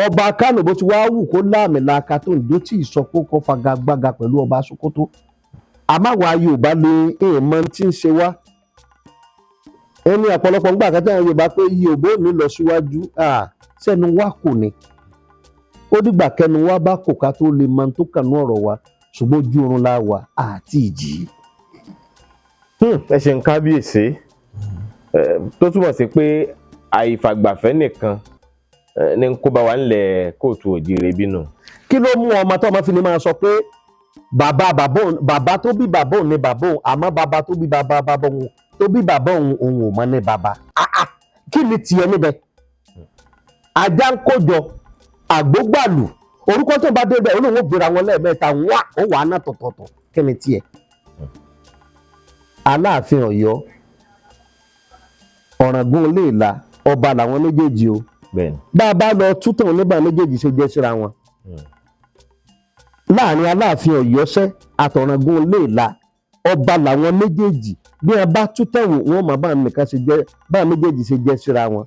ọba Kánò bó ti wá wù kó láàmìlaka tó ń dó tí ìsọpọ̀ kọ́ fagagbága pẹ̀lú ọba Sókótó àmàwá Yorùbá lè èèmọ̀ tí ń ṣe wá ẹni ọ̀pọ̀lọpọ̀ ń gbà kátà Yorùbá pé Yorùbá ò ní lọ síwájú sẹ́nu wa kò ní ó dìgbà kẹnu wa bá kò ká tó lè mọ tó kàn ní ọ̀rọ̀ wa ṣùgbọ́n ojú oorun la wà àti ìjì. ẹ ṣe ń kábíyèsí tó túmọ̀ sí pé àìfàgbàfẹ́ nìkan ní kó bá wa ńlẹ̀ kóòtù òjìrè bínú. kí ló mú ọmọ tó ọmọ fi ni máa sọ pé bàbá tó bí bàbá òun ni bàbá òun àmọ́ bàbá tó bí bàbá òun tó bí bàbá òun ò mọ ní bàbá kí ni tiẹ̀ níbẹ̀ ajá ń kójọ àgbógbàlù orúkọ tó bá dé bẹ́ẹ̀ olóhùn ó gbéra wọn lẹ́ẹ̀mẹ́ta wá ó wà á ná tọ̀tọ̀tọ̀ kí ni tiẹ̀ Aláàfin Ọ̀yọ́ Ọ̀ràngún Iléèlá ọba làwọn méjèèjì o bá a bá lọ tútàn nígbà méjèèjì ṣe jẹ́ síra wọn láàrin Aláàfin Ọ̀yọ́sẹ́ àtọ̀ràngún Iléèlá ọba làwọn méjèèjì bí wọn bá tútàn wọn mọ bá nìkan ṣe jẹ́ bá méjèèjì ṣe jẹ́ síra wọn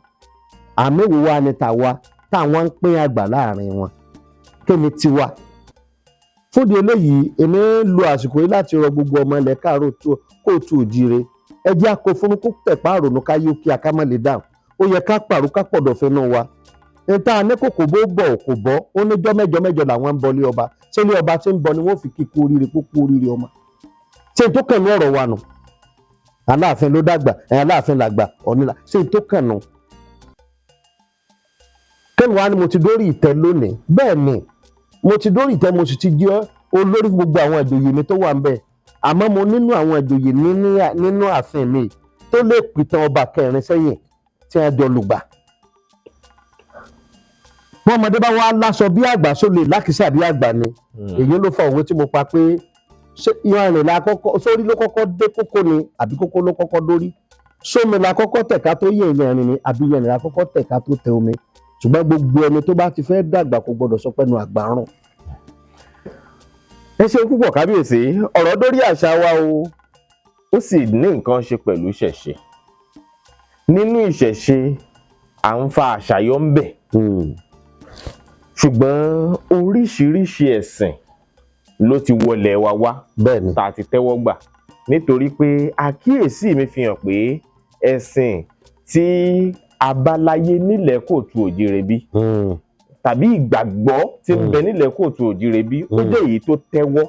àmì wo wa ni tàwa táwọn ń pín àgbà láàrin wọn kí ni tiwa fúdi eléyìí èmi ń lo àsìkò yìí láti rọ gbogbo ọmọ ilẹ̀ káàárọ̀ kóòtù òjìrè ẹ jẹ́ akófúnukú tẹ̀pá àrònú káyé òkè akámọ́lẹ̀ dáhùn ó yẹ ká pàrọ̀ ká pọ̀dọ̀ fẹ́nu wa níta ní kòkó bó bọ̀ kò bọ́ ó ní jọ́ mẹ́jọ làwọn ń bọ ilé ọba ṣé ilé ọba tí ń bọ ni wọ́n fi kíkú oríire kókó oríire ọmọ ṣé n tó kàn ní ọ̀rọ̀ wa nù Aláàfin ló dàgbà Aláàfin làgbà ọ̀nìlà ṣé n tó kàn nù kẹ́mi wá ni mo ti dórí ìtẹ́ lónìí bẹ́ẹ̀ ni mo ti dórí ìtẹ́ mo sì ti jẹ́ olórí gbogbo àwọn ìjòyè mi tó wà ń bẹ̀ àmọ́ mo nínú àwọn ìjòyè nínú ààfin mi tó lè pìtàn ọba kẹrin sẹ́yìn tí wọ́n jọ lùgbà. wọ́n ọmọdé bá wá láṣọ bí àgbà sólè lákìsà bí àgbà ni èyí ló fa òwe tí mo pa pé ìrìn la kọ́kọ́ sórí ló kọ́kọ́ dé kókó ni àbí kókó ló kọ́kọ́ dórí sómi la kọ́kọ́ tẹ̀ka tó yẹ ìrìn ni àbí ìrìn la kọ́kọ́ tẹ̀ka tó tẹ omi ṣùgbọ́n gbogbo ẹni tó bá ti fẹ́ dàgbà kò gbọdọ̀ sọ pẹ́nu àgbà rùn. ẹ ṣe púpọ̀ kábíyèsí ọ̀rọ̀ dórí àṣà wa ó sì ní nǹkan ṣe pẹ̀lú ìṣẹ̀ṣe nínú ìṣẹ̀ṣe à ń fa àṣà yọ ń bẹ̀ ṣùgbọ́n oríṣiríṣi ẹ̀sìn ló ti wọlé wa wá tá a ti tẹ́wọ́ gbà nítorí pé àkíyèsí mi fi hàn pé ẹ̀sìn tí abáláyé nílẹ̀ kóòtù òjìrè bí tàbí ìgbàgbọ́ tí ń bẹ nílẹ̀ kóòtù òjìrè bí ó jẹ́ èyí tó tẹ́wọ́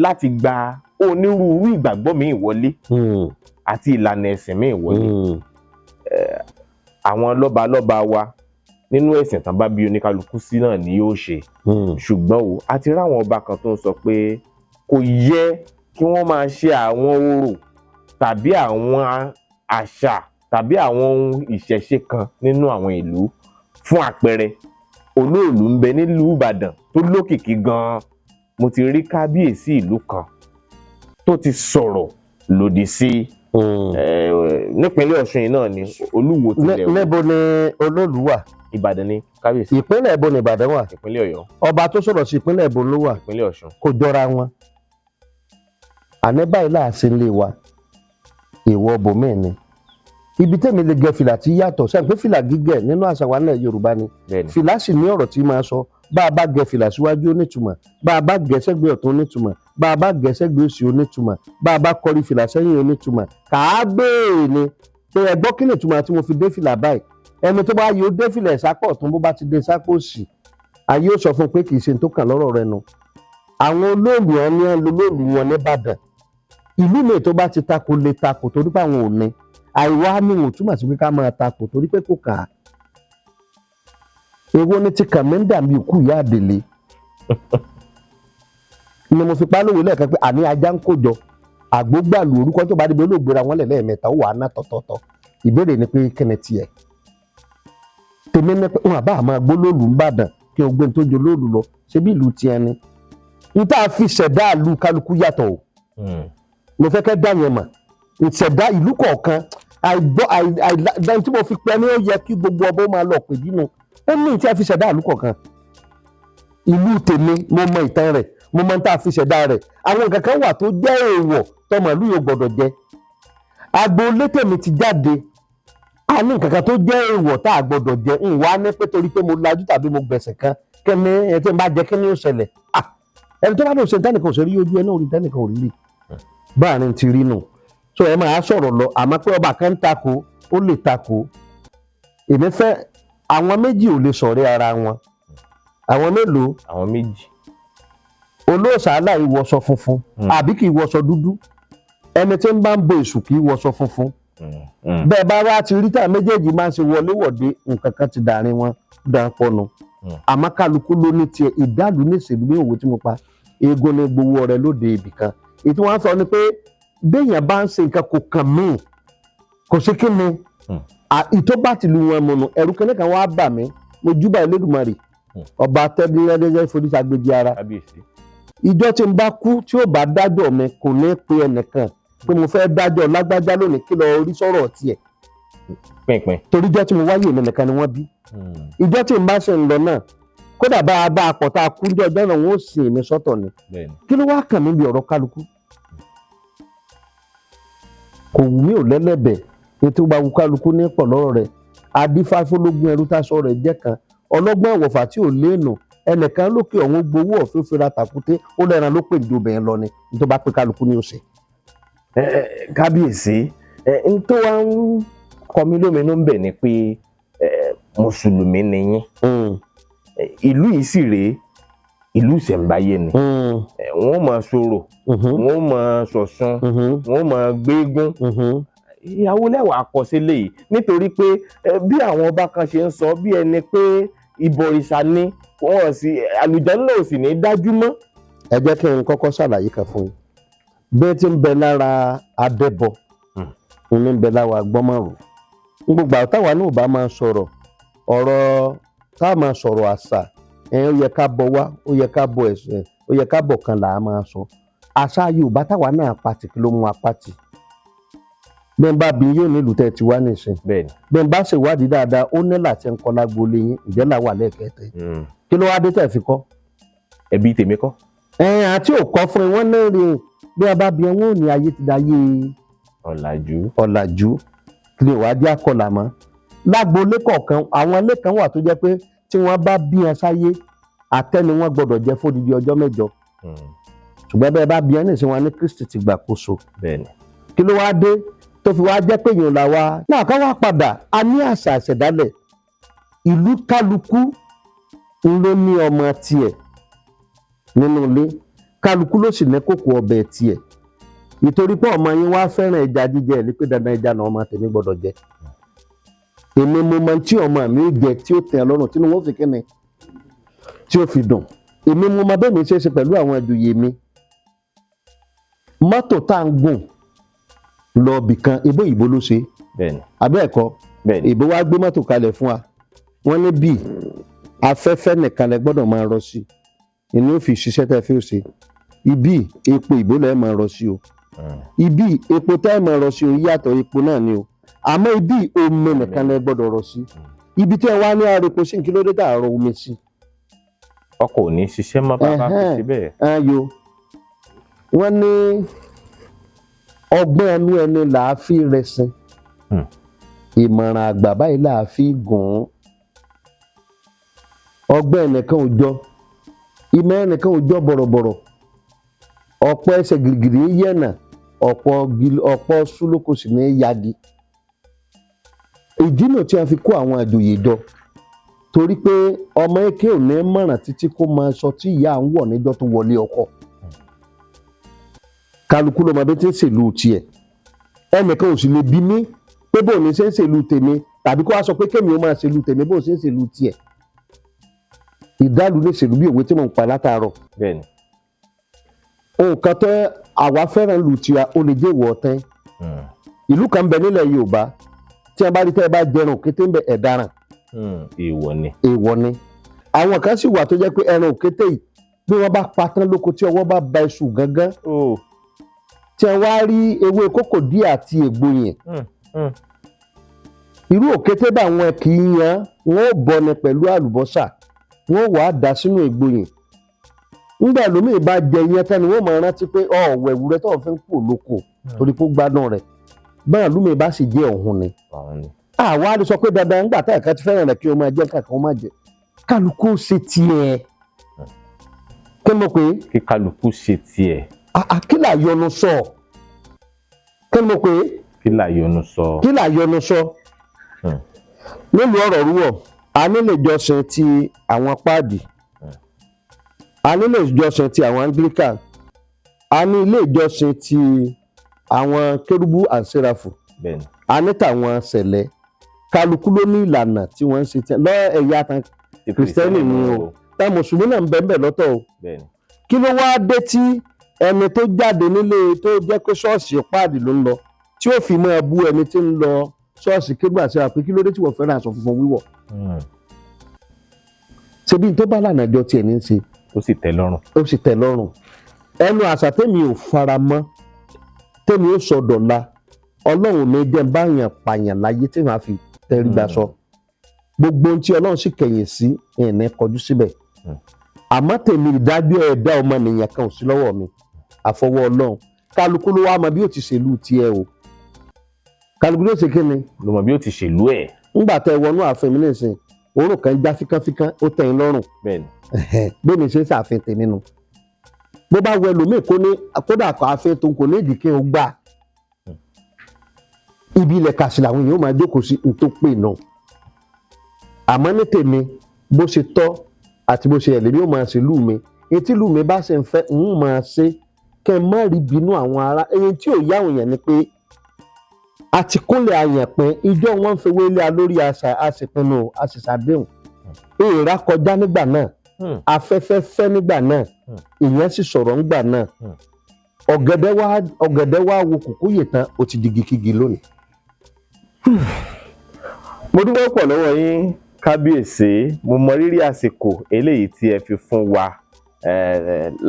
láti gba onírúurú ìgbàgbọ́ míì wọlé àti ìlànà ẹ̀sìn míì wọlé àwọn lọ́balọ́ba wa nínú ẹ̀sìn tán bá bí oníkálukú sí náà ni yóò ṣe ṣùgbọ́n a ti ráwọn ọba kan tó ń sọ pé kò yẹ kí wọ́n máa ṣe àwọn orò tàbí àwọn àṣà tàbí àwọn ohun ìṣẹ̀ṣe kan nínú àwọn ìlú fún àpẹẹrẹ Olóòlù ń bẹ nílùú Ìbàdàn tó lókìkí gan-an mo ti rí kábíyèsí ìlú kan tó ti sọ̀rọ̀ lòdì sí nípínlẹ̀ Ọ̀ṣun yìí náà ni Olúwo tilẹ̀ wò. níbo ni Olóòlù wà? Ìbàdàn ni kábíyèsí. ìpínlẹ̀ ibo ni Ìbàdàn wà? ìpínlẹ̀ Ọ̀yọ́. ọba tó sọ̀rọ̀ sí ìpínlẹ̀ ibo ló wà? ìpínlẹ̀ Ọ̀ṣun. kò jọra wọn àní báyìí láàṣẹ ńlẹ̀ wa èèwọ̀ bòmíì ni ibi tẹ́mi lè gẹ fìlà tí yàtọ̀ sẹ́yìn pé fìlà gígẹ̀ nínú àṣà wa nílẹ̀ Yorùbá ni fìlà sì ní ọ̀rọ̀ tí máa sọ bá a bá gẹ fìlà síwájú onítumọ̀ bá a bá gẹ sẹ́gbẹ́ ọ̀tún onítumọ̀ bá a bá gẹ sẹ́gbẹ́ òsì onítumọ̀ bá a bá kọrí fìlà sẹ́yìn onítumọ̀ kà á béèrè ni pé ẹ gbọ́ kí ni ìtumọ̀ tí mo fi dé fìlà báyìí ẹni tó bá yóò dé fìlà ìsápọ̀ ọ̀tún bó bá ti dé sápọ̀ òsì ayé ó sọ fún un pé kì í ṣe tó kàn lọ́rọ̀ rẹ nu àwọn Olóòlù wọn ní Olóòlù wọn nìbàdàn ìlú mi tó bá ti takò lè takò torí pé àwọn ò ní àìwá ní wọn túmọ̀ sí pé ká máa takò torí pé kò kà á èwo ni ti kàmẹ́ńdà mi kú ìyá àdèlé ni mo fi pálówó lẹ́ẹ̀kan pé àní ajá ń kójọ àgbógbàlù orúkọ tó bá débi olóògbéra wọn lẹ́ẹ̀mẹ́ta ó wà á ná tọ̀tọ̀tọ̀ ìbéèrè ni pé kíni tiẹ̀ tèmi ní pé wọn àbá àmọ́ gbólóòlù ńbàdàn kí o gbé ní tó jọ lóòlù lọ ṣé bí ìlú tiẹ̀ ni n tá a fi ṣẹ̀dá ìlú kálukú yàtọ̀ o mo fẹ́ kẹ́ dá yẹn mọ̀ ìṣẹ̀dá ìlú kọ̀ọ̀kan àìdáhùn tí mo fi pẹ́ ní ó yẹ kí gbogbo ọba ó máa lọ pè bínú ó ní tí a fi ṣẹ̀dá ìlú kọ̀ọ̀kan ìlú tèmi mo mọ ìtàn rẹ̀ mo mọ tá a fi ṣẹ̀dá rẹ̀ àwọn nǹkan kan wà tó jẹ́ èèwọ̀ tọmọ ìlú yóò gbọ́dọ̀ jẹ agboolé tèmi ti jáde a ní nǹkan kan tó jẹ́ èèwọ̀ tá a gbọ́dọ̀ jẹ ń wá ní pé torí pé mo lajú tàbí mo gbẹ̀sẹ̀ kan kẹ́ni ẹ̀ tí n bá jẹ kí ni ó ṣẹlẹ̀ ẹni tó bá lóun ṣe tẹ́nìkan ò ṣe rí ojú ẹ náà rí tẹ́nìkan ò rí rí báàrin ti rí nù so ẹ máa sọ̀rọ̀ lọ àmọ́ pé ọba kan ń takò ó lè takò èmi fẹ́ àwọn méjì ò lè ṣọ̀rẹ́ ara wọn àwọn mélòó àwọn méjì olóòṣà aláì wọṣọ funfun àbí kì í wọṣọ dúdú ẹni tí ń bá ń bo èṣù kì í wọṣọ funfun bẹ́ẹ̀ bá wá ti rí tá méjèèjì máa ń ṣe wọléwọ̀de nǹkan kan ti dàrin wọn dàn pọnu àmọ́ kálukú ló ní tiẹ̀ ìdálù ní ìṣèlú ní òwò tí mo pa eégún ní gbowó ọrẹ lóde ibì kan ètò wọn sọ ni pé béèyàn bá ń ṣe nǹkan kò kàn mí kò sí kí ni ìtọ́ bá ti lu wọn mọ̀nà ẹ̀rù kẹ́lẹ́ kan wá bà mí mo júbà Elédùmarè ọba tẹ́lẹ̀ foríṣàgbèjì ara ìjọ tí n bá kú tí ó bá dájọ́ mi kò ní pe ẹnìkan pé mo fẹ́ dájọ́ lágbájá lónìí kí lọ rí sọ̀rọ̀ tiẹ̀ pínpín torí ìjọ tí mo wáyé mi nìkan ni wọ́n bí ìjọ tí n bá ṣe ń lọ náà kódà bá a bá a pọ̀ tá a kú ní ọjọ́ náà wọ́n ó sìn mí sọ́tọ̀ ni kí ló wá kàn mí bí ọ̀rọ̀ kálukú kò wù mí ò lẹ́lẹ́bẹ̀ ètò bá wù kálukú ní pọ̀ lọ́rọ̀ rẹ̀ adífáfólógún ẹrú táṣọ rẹ̀ jẹ́ kan ọlọ́gbọ́n ẹ̀wọ̀fà tí ò léènù ẹnìkan lókè ọ̀hún gbowó ọ̀fẹ́ fira tàkúté ó lẹ́ran ló pè ní obìnrin lọ ni nítorí bá pé kálukú ní òsè. kábíyèsí n tó wá ń kọ mí lóminú ń bẹ̀ ni pé mùsùlùmí ni yín ìlú yìí sì rèé ìlú ìṣẹ̀ǹbáyé ni wọ́n máa sọ̀rọ̀ wọ́n máa ṣọ̀ṣun wọ́n máa gbégún ìyàwó lẹ́wàá kọ sílẹ̀ yìí nítorí pé bí àwọn ọba kan ṣe ń sọ bí ẹni pé ìbọ̀rìṣà ni wọ́n sì àlùjànnà ò sì ní dájú mọ́. ẹ jẹ́ kí n kọ́kọ́ ṣàlàyé kan fún yín bí ti ń bẹ lára adẹ́bọ ní ń bẹ lára gbọ́mọ̀rò ń gbogbo àwọn táwa náà bá máa sọ̀rọ̀ ọ̀rọ̀ tá a máa sọ̀rọ̀ àṣà ó yẹ ká bọ wá ó yẹ ká bọ ẹ̀sìn ó yẹ ká bọ̀ kan là á máa sọ àṣà Yorùbá táwa náà pàtì kí ló mú apáti bẹ́ẹ̀ bá bí yóò nílùú tẹ́ ti wá nìsín bẹ́ẹ̀ bá ṣèwádìí dáadáa ó ní láti ń kọ́ lágboolé yín ìjẹ́ là wà lẹ́ẹ̀kẹ́tẹ́ kí ló wá dé tẹ̀ fi kọ́. ẹbí tèmi kọ́. àti òkọ́ fún ẹ wọ́n náà rí bí a bá bí ẹ wọ́n ò ní ayé ti da ayé ọ̀làjú kí lè wá jẹ́ àkọlà mọ́ lágboolé kọ̀ọ̀kan àwọn ilé kan wà tó jẹ́ pé tí wọ́n bá bí ẹ sáyé àtẹ́ni wọ́n gbọ́dọ̀ jẹ́ fódìdí ọjọ́ mẹ́jọ ṣùgbọ́n bẹ́ẹ̀ bá bí ẹ nìsín wọn ní Kristi ti gbàkóso kí ló wá dé tó fi wá jẹ́ pé èèyàn là wá náà ká wá padà a ní àṣà àṣẹ̀dálẹ̀ ìlú kálukú ló ní ọmọ tiẹ̀ nínú ilé kálukú ló sì ní kòkò ọbẹ̀ tiẹ̀ nítorí pé ọmọ yín wá fẹ́ràn ẹja jíjẹ ní pé dandan ẹja náà ọmọ tèmi gbọ́dọ̀ jẹ èmi mo mọ tí ọmọ mi ó jẹ tí ó tẹ́ ẹ lọ́rùn tí wọ́n fi kíni tí ó fi dùn èmi mo mọ bẹ́ẹ̀ mi ṣe é ṣe pẹ̀lú àwọn ìjòyè mi mọ́tò tá à ń gùn lọ bì kan ìbò ìbò ló ṣe abẹ́ ẹ̀kọ́ ìbò wa gbé mọ́tò kalẹ̀ fún wa wọ́n ní bíi afẹ́fẹ́ nìkan lẹ gbọ́dọ̀ máa rọ sí ìní ò fi ṣiṣẹ́ tẹ́ fi ó ṣe ibi epo ìbò lẹ́ẹ̀ máa rọ sí o ibi epo tẹ́ máa rọ sí o yàtọ̀ epo náà ni o àmọ́ ibi omi nìkan lẹ gbọ́dọ̀ rọ sí ibi tí ẹ wá ní ara epo sí kí ló dé tá a rọ omi sí. ọkọ̀ ò ní ṣiṣẹ́ mọ́ bàbá fi ṣe bẹ́ẹ̀. ayo wọ́n ní ọgbọ́n ẹnu ẹni là á fi rẹsìn ìmọ̀ràn àgbà báyìí là á fi gùn ún ọgbọ́n ẹnìkan ò jọ ìmọ̀ ẹnìkan ò jọ bọ̀rọ̀bọ̀rọ̀ ọ̀pọ̀ ẹsẹ̀ gìrìgìrì yẹ̀nà ọ̀pọ̀ súlókò sì ní yagi ìdí náà tí a fi kó àwọn àjòyè jọ torí pé ọmọ èké ò ní mọ̀ràn títí kó máa sọ tí ìyá à ń wọ̀ níjọ́ tó wọlé ọkọ kálukú ló máa bí tí ń ṣèlú tiẹ̀ ẹnìkan ò sì lè bí mí pé bóun ní ṣe ń ṣèlú tèmi tàbí kó wá sọ pé kémi ó máa ṣèlú tèmi bóun ṣe ń ṣèlú tiẹ̀ ìdálù lè ṣèlú bí òwe tí mò ń pa látàárọ̀ nǹkan tó àwa fẹ́ràn lù tiwa ó lè jẹ́ ìwọ̀ ọ̀tẹ́ ìlú kan bẹ nílẹ̀ Yorùbá tí a bá rí tẹ́ ẹ bá jẹran òkété ń bẹ ẹ̀daràn èèwọ̀ ni àwọn kan sì wà tó jẹ́ pé ẹran òkété yìí bí wọ́n bá pa tán lóko tí ọwọ́ bá ba iṣu gángan tí wọ́n wá rí ewé kókò díẹ̀ àti ègbò yẹn irú òkété bá wọn kì í yan wọn ò bọni pẹ̀lú àlùbọ́sà wọn ò wá dà sínú ègbò yẹn nígbà lómìn bá jẹ yẹn tẹ́ni wọ́n máa rántí pé ọ̀wẹ̀ ìwúrẹ́ tó fi ń pò lóko torí pé ó gbádùn rẹ̀ báyà lómìn bá sì jẹ́ ọ̀hún ni àwa á lè sọ pé dandan nígbà tá ẹ̀ka ti fẹ́ràn rẹ̀ kí o máa jẹ́ kankan ó máa jẹ kálukú ṣe tiẹ̀ kí mo pè é. kí kálukú ṣe tiẹ̀. kí là yọnu sọ kí mo pè é. kí là yọnu sọ. kí là yọnu sọ. nílùú ọ̀rọ̀ rúwọ̀ a nílé ìjọsìn ti àwọn páàdì a nílé ìjọsìn ti àwọn Anglican a ní ilé ìjọsìn ti àwọn kérúbù and séráfù a ní tàwọn sẹ̀lẹ̀ kálukú ló ní ìlànà tí wọ́n ń ṣe lọ ẹ̀yà tán kìrìsìtẹ́nì ni o tá mùsùlùmí náà ń bẹ́ẹ̀ lọ́tọ̀ o kí ló wá dé tí ẹni tó jáde nílé tó jẹ́ pé ṣọ́ọ̀ṣì páàdì ló ń lọ tí ó fi máa bú ẹni tí ń lọ ṣọ́ọ̀ṣì kérúbù àti séráfù kí ló dé tí wọ́n fẹ́ràn aṣọ funfun wíwọ̀ ṣebí tó bá lànà ìjọ tiẹ̀ ní í ṣe ó sì tẹ́ lọ́rùn. ó sì tẹ́ lọ́rùn ẹnu àṣà tèmi ò fara mọ́ tèmi ó sọ dọ̀la ọlọ́run mi jẹ́ báyàn pààyàn láyé tí màá fi tẹrí gbà sọ gbogbo ohun tí ọlọ́run sì kẹ̀yìn sí ẹ̀ẹ́nẹ́ kọjú síbẹ̀ àmọ́ tèmi ìdájọ́ ẹ̀dá ọmọnìyàn kan ò sí lọ́wọ́ mi àfọwọ́ ọlọ́run kálukú ló wá mọ bí ó ti ṣèlú tiẹ̀ o kálukú ló ṣe kí ni. ló mọ bí ó ti ṣèlú ẹ̀. ńgbà tẹ wọnú ààfin mi nísìn òórùn kan já fíkánfíkán ó tẹ́ yín lọ́rùn bẹ́ẹ̀ ni ṣe ń ṣàfihàn tèmi nu bó bá wọ ẹlòmíì kó ní kódà kó àfihàn tó ń kò ní ìdí kí n gbà ibi ilẹ̀ kàṣì làwọn èèyàn máa jókòó sí n tó pè náà àmọ́ ní tèmi bó ṣe tọ́ àti bó ṣe yẹ lèmi ó máa ṣe lù mí etí lù mí bá ṣe ń fẹ́ ń máa ṣe kẹ́ ẹ má rí bínú àwọn ará ẹyin tí ò yá àwọn èèyàn ni pé àti kúnlẹ̀ àyànpín ìjọ wọn ń fewé lé a lórí àṣìpinnu àṣìṣàdéhùn èèrà kọjá nígbà náà afẹ́fẹ́ fẹ́ nígbà náà ìyẹn sì sọ̀rọ̀ nígbà náà ọ̀gẹ̀dẹ̀ wá wo kùkúyè tán ó ti digi kígi lónìí. mo dúpẹ́ pọ̀ lọ́wọ́ yín kábíyèsí mo mọ rírì àsìkò eléyìí tí ẹ fi fún wa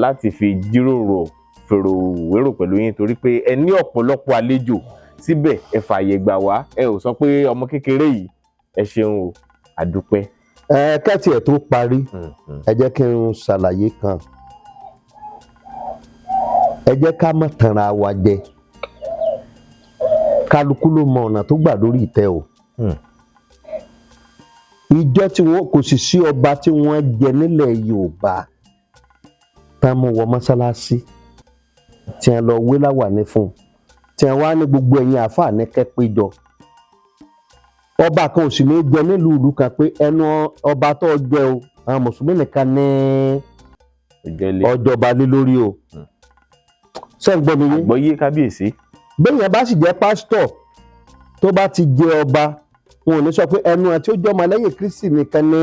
láti fi jíròrò fèrò wérò pẹ̀lú yín torí pé ẹ ní ọ̀pọ̀lọpọ̀ àlejò síbẹ̀ ẹ fààyè gbà wá ẹ ò sọ pé ọmọ kékeré yìí ẹ ṣeun o àdúpẹ́. kẹ́tì ẹ̀ tó parí ẹ jẹ́ kí n ṣàlàyé kan ẹ jẹ́ ká má tanra wa jẹ kálukú ló mọ ọ̀nà tó gbà lórí ìtẹ́ o ìjọ tí wọn kò sì sí ọba tí wọ́n jẹ nílẹ̀ Yorùbá tá mú wọ mọ́sálásí tí wọ́n lọ wé láwàní fún tí wọ́n wá ní gbogbo ẹ̀yin àáfàá ní kẹ́pẹ́jọ ọba kan ò sì ní jẹ nílùú ìlú kan pé ẹnu ọba tó jẹ o àwọn mùsùlùmí nìkan ní ọjọba lé lórí o ṣé ń gbọ́ mi yé. àgbọ́yé kábíyèsí. béèyàn bá sì jẹ́ pásítọ̀ tó bá ti jẹ ọba wọn ò ní sọ pé ẹnu àti ó jọmọ lẹ́yìn Kristi nìkan ní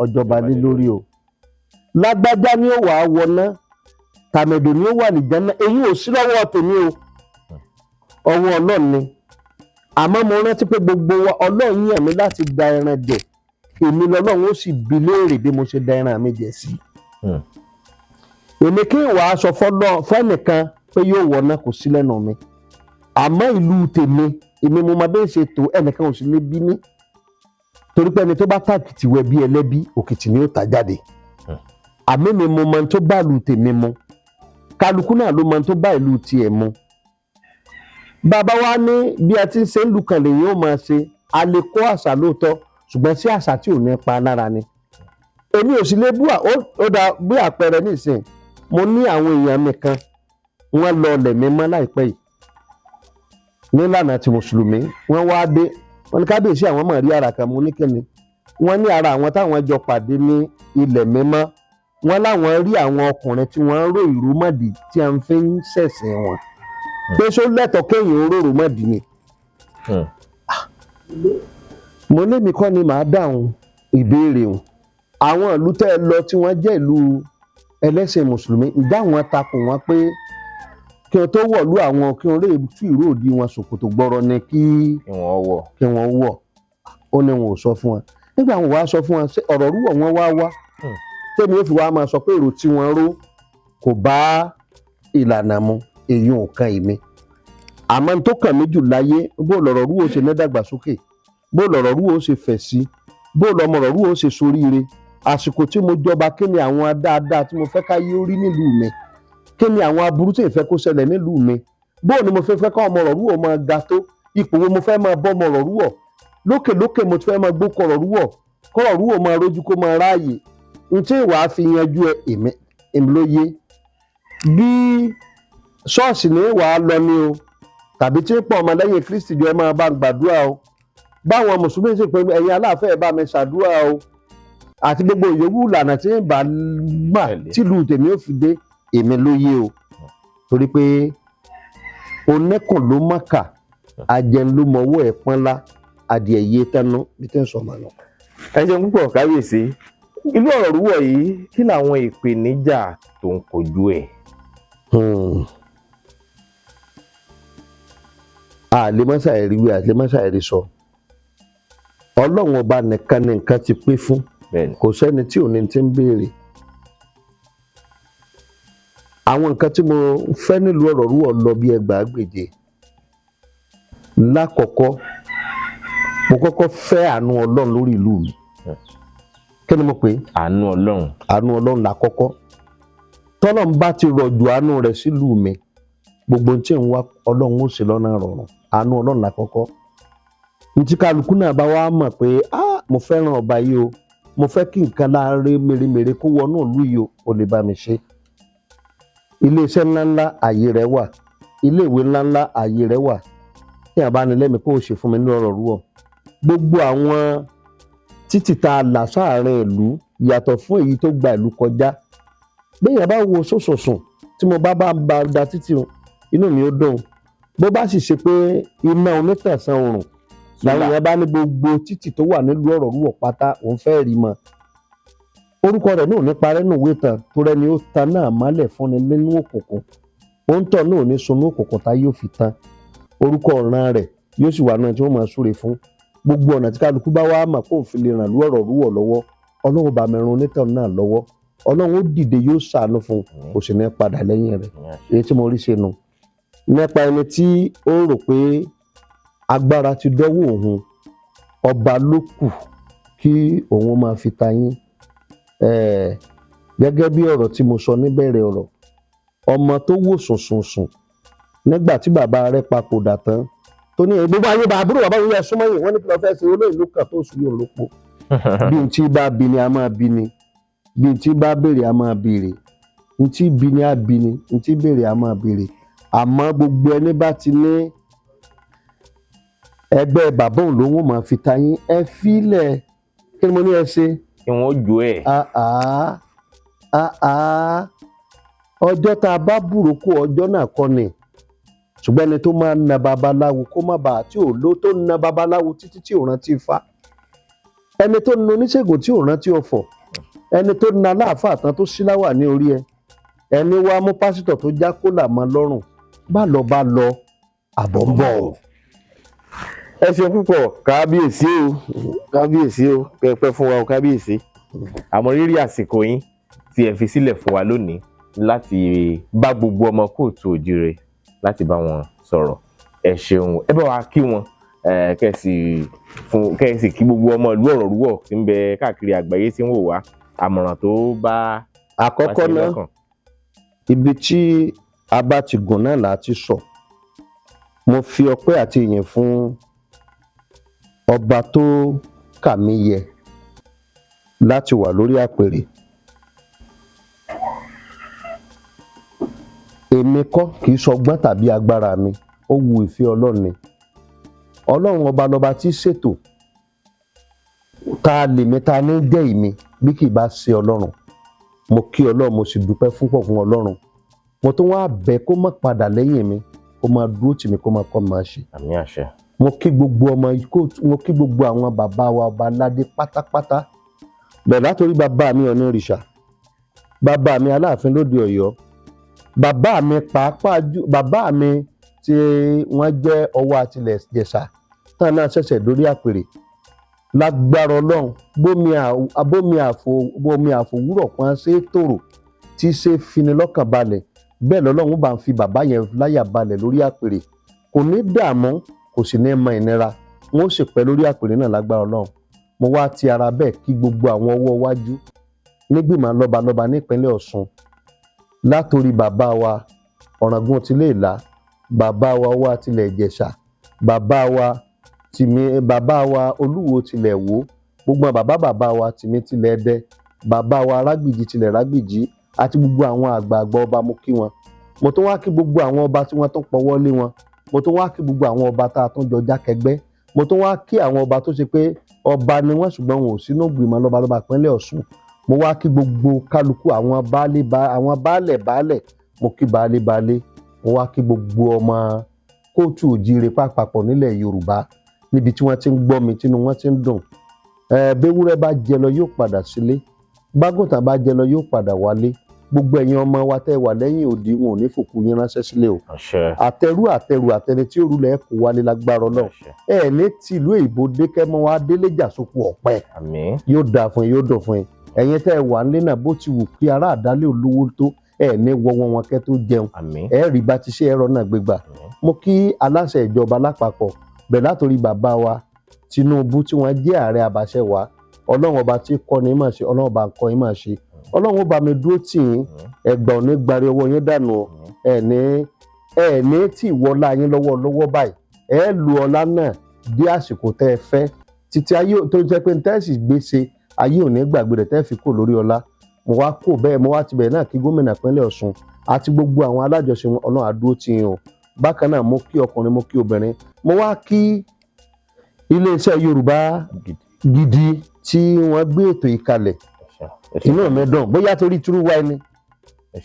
ọjọba lé lórí o lágbájá ni ó wà á wọná tàmẹ̀dò ni ó wà ní Jánnà èyí ò sí lọ́wọ́ tèmi o ọwọ́ Ọlọ́run ni àmọ́ mo rántí pé gbogbo wa Ọlọ́run yàn mí láti da ẹran jẹ èmi lọ́lọ́run ó sì bi léèrè bí mo ṣe da ẹran mi jẹ sí. èmi kí n wàá sọ fẹ́nìkan pé yóò wọná kò sí lẹ́nu mi àmọ́ ìlú tèmi èmi mo máa bẹ́ẹ̀ ṣe tó ẹnìkan ò sì lè bí mi torí pé ẹni tó bá tàkìtì wẹ bí ẹlẹ́bí òkìtì ni ó ta jáde àmì mi mo máa tó bá ìlú tèmi mu kálukú náà ló máa tó bá ìlú tiẹ̀ mu bàbá wa ní bí a ti ń ṣe ń lu kan lèyìn ó máa ṣe a lè kó àṣà lóòótọ́ ṣùgbọ́n sí àṣà tí ò ní pa lára ni èmi ò sì lè bú ó dà bí àpẹẹrẹ nísìnyí mo ní àwọn èèyàn mi kan wọ́n lọ ọlẹ̀ mi mọ́ láìpẹ́ yìí nílànà ti mùsùlùmí wọ́n wá dé wọ́n ní kábíyèsí àwọn mọ̀ rí ara kan mo ní kíni wọ́n ní ara àwọn táwọn jọ pàdé ní ilẹ̀ mímọ́ wọ́n láwọn rí àwọn ọkùnrin tí wọ́n ró ìrúmọ̀dì tí a ń fi ń ṣẹ̀sìn wọn pé ṣó lẹ́tọ̀ọ́ kéèyàn ó ró ìrúmọ̀dì ni. mo lémi kọ́ ni màá dáhùn ìbéèrè wọn àwọn ìlú tẹ́ ẹ lọ tí wọ́n jẹ́ ìlú ẹlẹ́sìn mùsùlùmí ìdáhùn takùn wọn pé kí wọn tó wọ̀lú àwọn kí wọn lè tú ìró òdì wọn ṣòkòtò gbọ́rọ̀ ni kí wọ́n wọ̀ ó ní wọn ò sọ fún wọn nígbà wọn wá sọ fún wọn ṣé ọ̀rọ̀ rúwọ̀ wọn wá tẹ́mi ó fi wá máa sọ pé èrò tí wọ́n ró kò bá ìlànà mu èyí ò kan èmi. Àmọ́ n tó kàn mí jù láyé bó lọ̀rọ̀ rú ó ṣe ní dàgbàsókè, bó lọ̀rọ̀ rú ó ṣe fẹ̀ sí, bó lọmọ̀rọ̀ rú ó ṣe soríire. Àsìkò tí mo jọba kí ni àwọn dáadáa tí mo fẹ́ káyé ó rí nílùú mi, kí ni àwọn aburú tí ìfẹ́ kó ṣẹlẹ̀ nílùú mi, bó ni mo fẹ́ ká ọmọrọ̀ rú ó máa ga tó, ipò wo mo fẹ́ máa bọ́ ọmọrọ̀ rú ọ̀, lókè lókè mo ti fẹ́ máa gbó kọ̀rọ̀ rú ọ̀, kọ̀rọ̀ rú ó máa rójú kó máa ráàyè. N tí ìwà fi yanjú èmi ló yé. Bí ṣọ́ọ̀ṣì ní ìwà lọ ni o, tàbí tí ń pọ̀ ọmọlẹ́yìn Kristi jọ ẹ máa bá ń gbàdúrà o, báwọn mùsùlùmí sì pé ẹ̀yin aláàfẹ́ ẹ bá mi ṣàdúrà o, àti gbogbo ìyówù ìlànà tí ń bá gbà tìlú tèmi ó fi dé èmi ló yé o. Torí pé onẹ́kùn ló mọ̀kà, ajẹun ló mọwọ́ ẹ̀ pọ́nlá, adìẹ yé tẹnu bí tẹ́ ń sọ màá lọ. Ẹ ṣeun púpọ̀ kábíyèsí. Ìlú ọ̀rọ̀ rúwọ̀ yìí kí làwọn ìpèníjà tó ń kojú ẹ̀? Àlèmọ́sà ẹ̀rí wí àlèmọ́sà ẹ̀rí sọ. Ọlọ́run ọba nìkan ni nǹkan ti pé fún, kò sẹ́ni tí ò ní ti ń béèrè. Àwọn nǹkan tí mo fẹ́ nílùú ọ̀rọ̀ rúwọ̀ lọ bí ẹgbàágbèje. Lákọ̀ọ́kọ́ mo kọ́kọ́ fẹ́ àánú Ọlọ́run lórí ìlú mi. Kí ni mo pè é? Àánú Ọlọ́run. Àánú Ọlọ́run lákọ́kọ́. Tọ́lọ́run bá ti rọ̀jò àánú rẹ̀ sílùú mi, gbogbo tí ń wá Ọlọ́run ó ṣe lọ́nà rọrùn. Àánú Ọlọ́run lákọ́kọ́. Ntí kálukú náà bá wá mọ̀ pé mo fẹ́ràn ọba yìí o, mo fẹ́ kí nǹkan láàárẹ̀ mèremère kó wọnú ìlú yìí o, ó lè bá mi ṣe. Iléeṣẹ́ ńláńlá ààyè rẹ̀ wà, iléèwé ńláńlá ààyè rẹ̀ wà, tí a bá ní lẹ́mìí kó o ṣe fún mi ní ọ̀rọ̀ rúwọ̀. Gbogbo àwọn títì tá a là sáàárín ìlú yàtọ̀ fún èyí tó gba ìlú kọjá. Béèyàn bá wo sòsòsùn tí mo bá da títì inú mi ó dùn. Bó bá sì ṣe pé iná onítànsán oòrùn làwọn èèyàn bá ní gbogbo títì tó wà nílùú ọ̀rọ̀ rúwọ̀ pátá òun fẹ́ rí mọ́. Orúkọ rẹ̀ náà ní parẹ́ nù ìwé ìtàn tó rẹ́ni ó tan náà mọ́lẹ̀ fúnni nínú òkùnkùn. Òǹtọ̀ náà ò ní sunú òkùnkùn tá yóò fi tán. Orúkọ ọ̀ràn rẹ̀ yóò sì wà náà tí wọ́n máa súre fún. Gbogbo ọ̀nà tí kálukú bá wá mà kó fi lè ràn lú ọ̀rọ̀ rúwọ̀ lọ́wọ́, Ọlọ́run bá mi ràn onítàn náà lọ́wọ́. Ọlọ́run ó dìde yóò ṣàánú fún un, kò sì ní padà lẹ́yìn rẹ̀. Èyí tí mo rí ṣe nù. Nípa ẹni tí ó rò pé agbára ti dọ́wọ́ òun, ọba ló kù kí òun máa fi ta yín. Gẹ́gẹ́ bí ọ̀rọ̀ tí mo sọ níbẹ̀rẹ̀ ọ̀rọ̀, ọmọ tó wò sùnsùnsùn nígbà tí bàbá rẹ̀ papòdà tán tó ní gbogbo ayé àbúrò bàbá yẹn súnmọ́ yìí wọ́n ní kí lọ́ọ́ fẹ́ ṣe olóyìn ló kàn tó sùn yóò lópo. Bí n tí bá bi ni a máa bi ni, bí n tí bá béèrè a máa béèrè, n tí bi ni a bi ni, n tí béèrè a máa béèrè. Àmọ́ gbogbo ẹni bá ti ní ẹgbẹ́ bàbá òun lòun máa fi ta yín, ẹ fílẹ̀. Kí ni mo ní ẹ ṣe? Kí wọ́n jó ẹ̀. Ọjọ́ tá a bá bùrùkù ọjọ́ náà kọ́ ni. Ṣùgbọ́n ẹni tó máa ń na babaláwo kó má bàa tí ò ló tó ń na babaláwo títí tí ò rántí Ifá, ẹni tó ń na oníṣègùn tí ò rántí ọ̀fọ̀, ẹni tó ń na aláàfáà tán tó ṣíláwà ní orí ẹ, ẹni wá mú pásítọ̀ tó já kólà mọ́ lọ́rùn, bá lọ àbọ̀ ń bọ̀. Ẹ ṣeun púpọ̀ kábíyèsí o, kábíyèsí o, pẹ́pẹ́ fún wa o kábíyèsí. Àmọ́ rírì àsìkò yín tí ẹ fi sílẹ̀ fún wa lónìí láti bá gbogbo ọmọ kóòtù òjíire láti bá wọn sọ̀rọ̀. Ẹ ṣeun, ẹ bá wa kí wọn, kẹ́sì kí gbogbo ọmọ ìlú ọ̀rọ̀ rúwọ̀ tí ń bẹ káàkiri àgbáyé tí ń wò wá, àmọ̀ràn tó bá àkọ́kọ́ náà ibi tí a bá ti gùn náà là á ti sọ. Mo fi ọpẹ́ àti ìyìn fún ọba tó kà mí yẹ láti wà lórí àpèrè. Èmi kọ́ kì í sọgbọ́n tàbí agbára mi, ó wu ìfẹ́ Ọlọ́run ni. Ọlọ́run ọba lọba tí ṣètò ta lèmi ta ní jẹ́ ìmí bí kì í bá ṣe Ọlọ́run. Mo kí Ọlọ́run, mo sì dúpẹ́ púpọ̀ fún Ọlọ́run. Mo tún wá bẹ̀ kó má padà lẹ́yìn mi, kó máa dúró tì mí, kó máa kọ́ máa ṣe. Àmín àṣẹ. Mo kí gbogbo ọmọ kóòtù, mo kí gbogbo àwọn bàbá wa ọba aládé pátápátá. Bẹ̀rẹ̀ látòrí bàbá mi Ọ̀nìrìṣà, bàbá mi Aláàfin lóde Ọ̀yọ́, bàbá mi pàápàá bàbá mi tí wọ́n jẹ́ ọwọ́ àtìlẹ̀ Jẹ̀ṣà tán náà ṣẹ̀ṣẹ̀ dórí àpèrè. Lágbára Ọlọ́run, bómi àfòwúrọ̀ kan ṣe tòrò tí ṣe fini lọ́kàn balẹ̀, bẹ́ẹ̀ lọ́lọ́run bá ń fi bàbá yẹn láyà balẹ̀ lórí àpèrè, kò ní dààmú kò sì ní mọ ìnira, wọn ó sì pẹ́ lórí àpèrè náà lágbára Ọlọ́run. Mo wá ti ara bẹ́ẹ̀ kí gbogbo àwọn ọwọ́ wájú nígbìmọ̀ lọ́balọ́ba nípínlẹ̀ Ọ̀ṣun, látòrí bàbá wa Ọ̀ràngún tilé Ìlá, bàbá wa Ọwá tilẹ̀ Ìjẹ̀ṣà, bàbá wa Olúwo tilẹ̀ Ìwó, gbogbo bàbá wa Tìmì tilẹ̀ Ẹdẹ, bàbá wa Rágbìjí tilẹ̀ Rágbìjí, àti gbogbo àwọn àgbààgbà ọba mo kí wọn. Mo tún wá kí gbogbo àwọn ọba tí wọ́n tún pọwọ́ lé wọn, mo tún wá kí gbogbo àwọn ọba tá a tún jọ jákẹgbẹ́, mo tún wá kí àwọn ọba tó ṣe pé ọba ni wọ́n ṣùgbọ́n wọn ò sínú ìgbìmọ̀ lọ́balọ́ba ìpínlẹ̀ Ọ̀ṣun. Mo wá kí gbogbo kálukú àwọn baálẹ̀, mo kí baálé, mo wá kí gbogbo ọmọ kóòtù òjíire pápápọ̀ nílẹ̀ Yorùbá níbi tí wọ́n ti ń gbọ́ mi tínú wọn ti ń dùn. Béwúrẹ́ bá jẹ lọ yóò padà sílé, bágùntàn bá jẹ lọ yóò padà wálé. Gbogbo ẹ̀yin ọmọ wa tẹ́ wà lẹ́yìn odi wọn ò ní fòkú yín ránṣẹ́ sílé o. Àtẹrù tí òrùlẹ̀ kò wálé lágbára Ọlọ́run. Ẹ ní tìlú èyìnbó dékẹ́mọ́ wa délé jà sóko ọ̀pẹ. Yóò dáa fún yín, yóò dùn fún yín. Ẹ̀yin tẹ́ wà nílé náà bó ti wù kí ará àdálé olówó tó, ẹ ní wọ́wọ́ wọn kẹ́ tó jẹun. Ẹ rí bá ti ṣe ẹ̀rọ náà gbégbà. Mo kí aláṣẹ ìjọba lápapọ̀ bẹ̀ látòrí bàbá wa Tinubu tí wọ́n jẹ́ ààrẹ Abàṣẹwàá. Ọlọ́run ọba tí kọ́ ni máa ṣe, Ọlọ́run ọba ń kọ́ yín máa ṣe. Ọlọ́run ó bá mi dúró tì yín, ẹgbà ò ní gbari ọwọ́ yín dànù o. ẹ ní tí ìwọlá yín lọ́wọ́ báyìí, ẹ lu ọlá náà dé àsìkò tẹ́ ẹ fẹ́ títí ayé tó jẹ́ pé tẹ́sì gbèsè ayé ò ní gbàgbé rẹ̀ tẹ́ fi kó lórí ọlá. Mo wá kó bẹ́ẹ̀, mo wá ti bẹ̀rẹ̀ náà kí gómìnà ìpínlẹ̀ Ọ̀ṣun àti gbogbo àwọn alájọṣe wọn, Ọlọ́run á dúró tì yín o. Bákan náà mo kí ọkùnrin, mo kí obìnrin, mo wá kí iléeṣẹ́ Yorùbá Gidi tí wọ́n gbé ètò ìkalẹ̀. Inú mi dùn, bóyá torí True Wine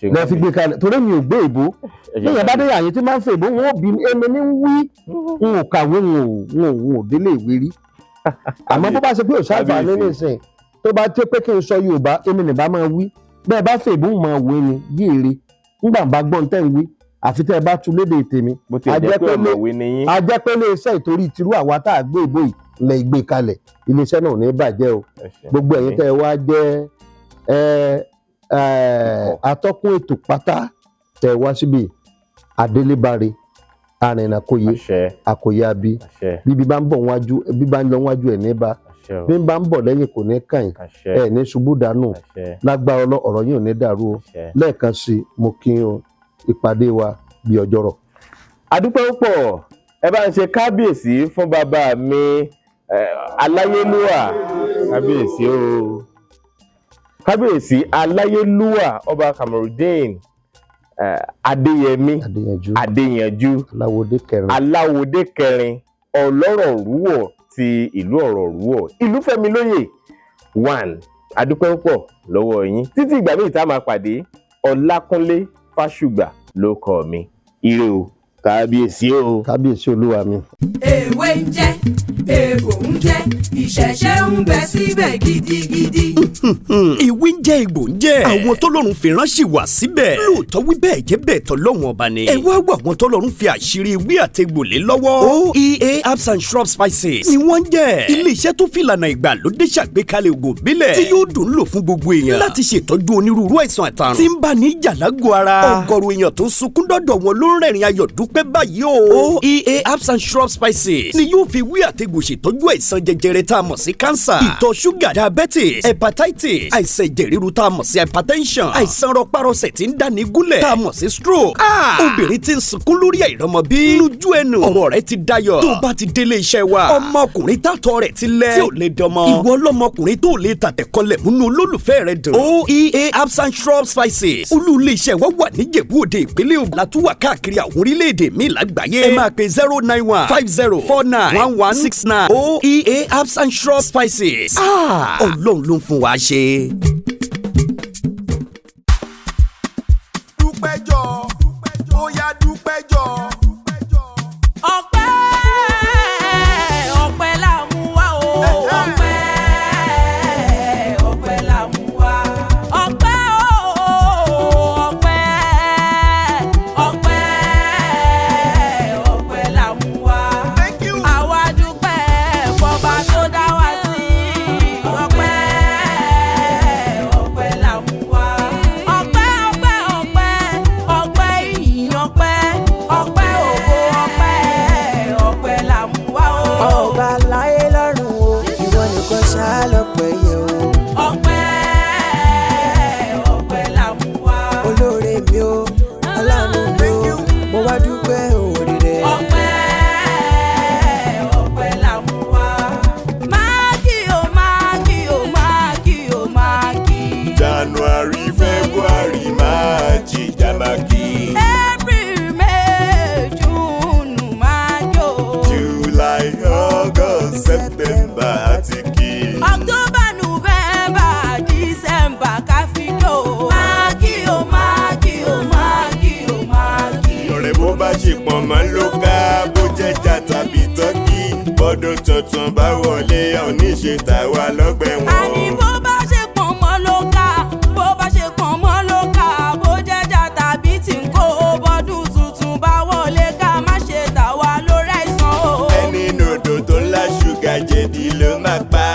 ni lẹ fi gbé kalẹ̀, torí mi ò gbé ìbò. Lẹ́yìn bá dé àyè tí máa ń fẹ́ ìbò, wọn ò bí èmi ní wí, n ò kàwé, n ò délé ìwé rí. Àmọ́ bó bá ṣe pé òṣàfà ní nísìnyí tó bá tẹ́ pé kí n sọ Yorùbá, èmi nìbá máa wí. Bẹ́ẹ̀ bá fẹ́ ìbò máa wé ni bí èrè. Nígbà bá gbọ́n tẹ́ ń wí, àfi tẹ́ ẹ bá tu lédè tèmi. A jẹ́ pé iléeṣẹ́ ìtorí tirú àwa tá a gbé ìbò yìí lẹ ìgbé kalẹ̀, iléeṣẹ́ náà ò ní bàjẹ́ o. Gbogbo ẹ̀yin tẹ́ ẹ wá jẹ́ atọ́kùn ètò pátá tẹ́ ẹ wá síbi adélébáre arìnàkòyé àkòyábí, bíbí bá ń bọ̀ wájú, bí bá ń lọ wájú ẹ̀ níbà, bí bá ń bọ̀ lẹ́yìn kò ní kàn yín, ẹ̀ ní ṣubú dànù, lágbára ọ̀rọ̀ yín ò ní dàrú o. Lẹ́ẹ̀kan sí mo kí o, ìpàdé wa bí ọjọ́rọ̀. Adúpẹ́ púpọ̀, ẹ bá ń ṣe kábíyèsí fún bàbá mi aláyélúwà. Kábíyèsí o, kábíyèsí aláyélúwà ọba Kamorudeen Adéyẹmí Adéyanjú Aláwòdé kẹrin ọlọ́rọ̀ rúwọ̀ ti ìlú ọ̀rọ̀ rúwọ̀, ìlú Fẹ́mi lóyè 1. Adúpẹ́ púpọ̀ lọ́wọ́ yín, títí ìgbà míì tá a máa pàdé. Ọlákúnlé Fásùgbà ló kọ mi. Ire o, kábíyèsí o. Kábíyèsí olúwa mi. Èwe ń jẹ́, egbò ń jẹ́, ìṣẹ̀ṣẹ̀ ń bẹ síbẹ̀ gidigidi. Ìwé ń jẹ́, egbò ń jẹ́, àwọn tọ́lọ́run fi ránṣẹ́ wá síbẹ̀. Lóòótọ́ wí bẹ́ẹ̀ jẹ́ bẹ́ẹ̀ tọ́lọ́run ọba ni. Ẹ wá wá àwọn tọ́lọ́run fi àṣírí ewé àtegbò lé lọ́wọ́. OEA Herbs and Shrub Spices ni wọ́n ń jẹ́. Ilé-iṣẹ́ tó fìlànà ìgbàlódé ṣàgbékalẹ̀ ògùn ìbílẹ̀ tí yóò dùn lò fún gbogbo èèyàn láti ṣètọ́jú onírúurú àìsàn àtàrùn tí ń bá ní jàlágò ara. Ọ̀gọ̀rọ̀ èèyàn tó ń sunkún dọ́dọ̀ wọn ló ń rẹ́rìn ayọ̀ dúpẹ́ báyìí o. OEA Herbs and Shrub Spices ni yóò fi wí àtegbò ṣètọ́jú àìsàn jẹjẹrẹ tá a mọ̀ sí cancer, ìtọ̀ ṣúgà, diabetes, hepatitis, àìsàn ẹ̀jẹ̀ ríru tá a mọ̀ sí hypertension, àìsàn rọpárọsẹ̀ tí ń dáni gúnlẹ̀ tá a mọ̀ sí stroke. Obìnrin tí ń sunkún lórí àìrọ́mọbí, lójú ẹnu ọ̀rọ̀ rẹ̀ ti dayọ̀. Tó bá ti délé iṣẹ́ wa, ọmọkùnrin tàtọ̀ rẹ̀ ti lẹ̀ tí ò lè dọmọ. Ìwọ lọmọkùnrin tó lè tàtẹ̀kọlẹ̀ múnú olólùfẹ́ rẹ̀ dùn. OEA Herbs and Shrub Spices olú ilé iṣẹ́ wa wà ní Ìjẹ̀bú Òde ìpínlẹ̀ Ògùn, látúwà káàkiri àwọn orílẹ̀-èdè míì lágbàáyé. Ẹ máa pe 09150491169. OEA Herbs and Shrub Spices. Ọlọ́run ló ń fún wa ṣe. Dúpẹ́jọ́, ó yá dúpẹ́jọ́. Ọpẹ́ la mú wá o. Ọpẹ́ la mú wá. Ọpẹ́ la mú wá. Àwa dúpẹ́ fọba tó dá wa sí. Ọpẹ́ January, February, March, Jamaki. April, May, June, Mayo. July, August, September, Atiki. October, November, December, Kafijo. Magi, oh Magi, oh Magi, oh Magi. Ọ̀rẹ́ bó bá ṣe pọ̀ mọ́ ló ká bó jẹ́jà tàbí tọ́kì. Bọ́dún tuntun bá wọlé oníṣe tàwa lọ́gbẹ̀ wọn. Àní bó bá ṣe pọ̀n mọ́ ló ká, bó bá ṣe pọ̀n mọ́ ló ká, bó jẹ́jà tàbí tí ń kó bọ́dún tuntun bá wọlé ká má ṣe tà wá lórí àìsàn o. Ẹni nòdò tó ńlá ṣúgà jẹ̀dí ló máa pa.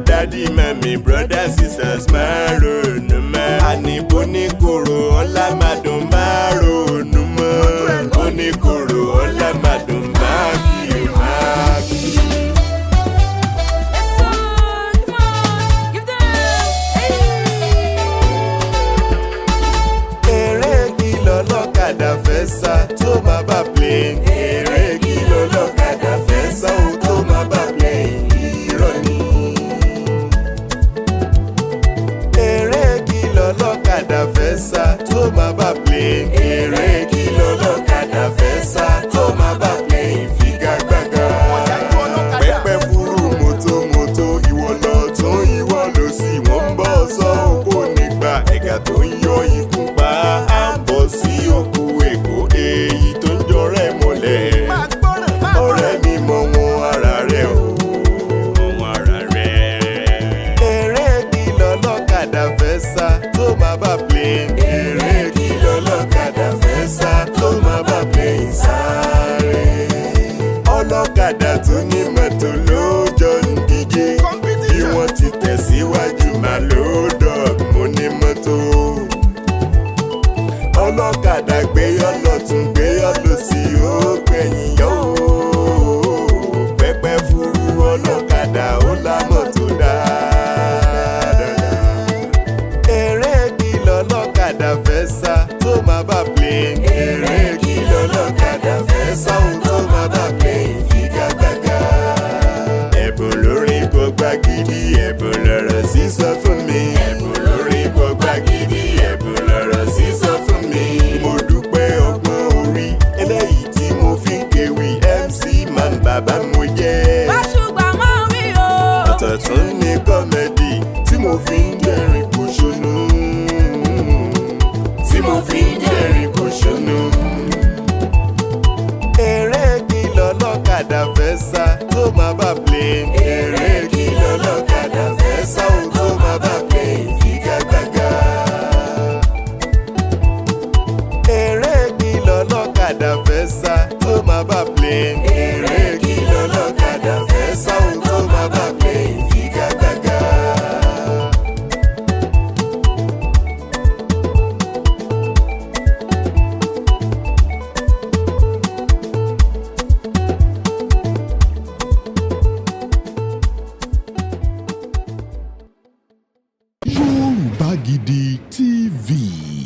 Dádì mami brothers sisters máa ronú mọ́. Àní bó ní kòrò ọ̀la máa dùn máa ronú mọ́. Bó ní kòrò ọ̀la máa dùn máa kí o máa kí. Yes, sir, come on, give them, Eré kí lọ́lọ́kadà fẹ́ sá tó máa bá plane. Eré kí lọ́lọ́kadà fẹ́ sá ó tó máa bá plane. Irọ́ ni. Eré kí lọ́lọ́kadà fẹ́ sá tó máa bá plane. Eré kí lọ́lọ́kadà fẹ́ sá tó máa bá plane. Figagbága. Pẹ́pẹ́ fúrú mọ́tò ìwọ lọ tún ìwọ lọ sí wọ́n ń bọ̀ sọ òkú nígbà ẹ̀gà tó ń yọ.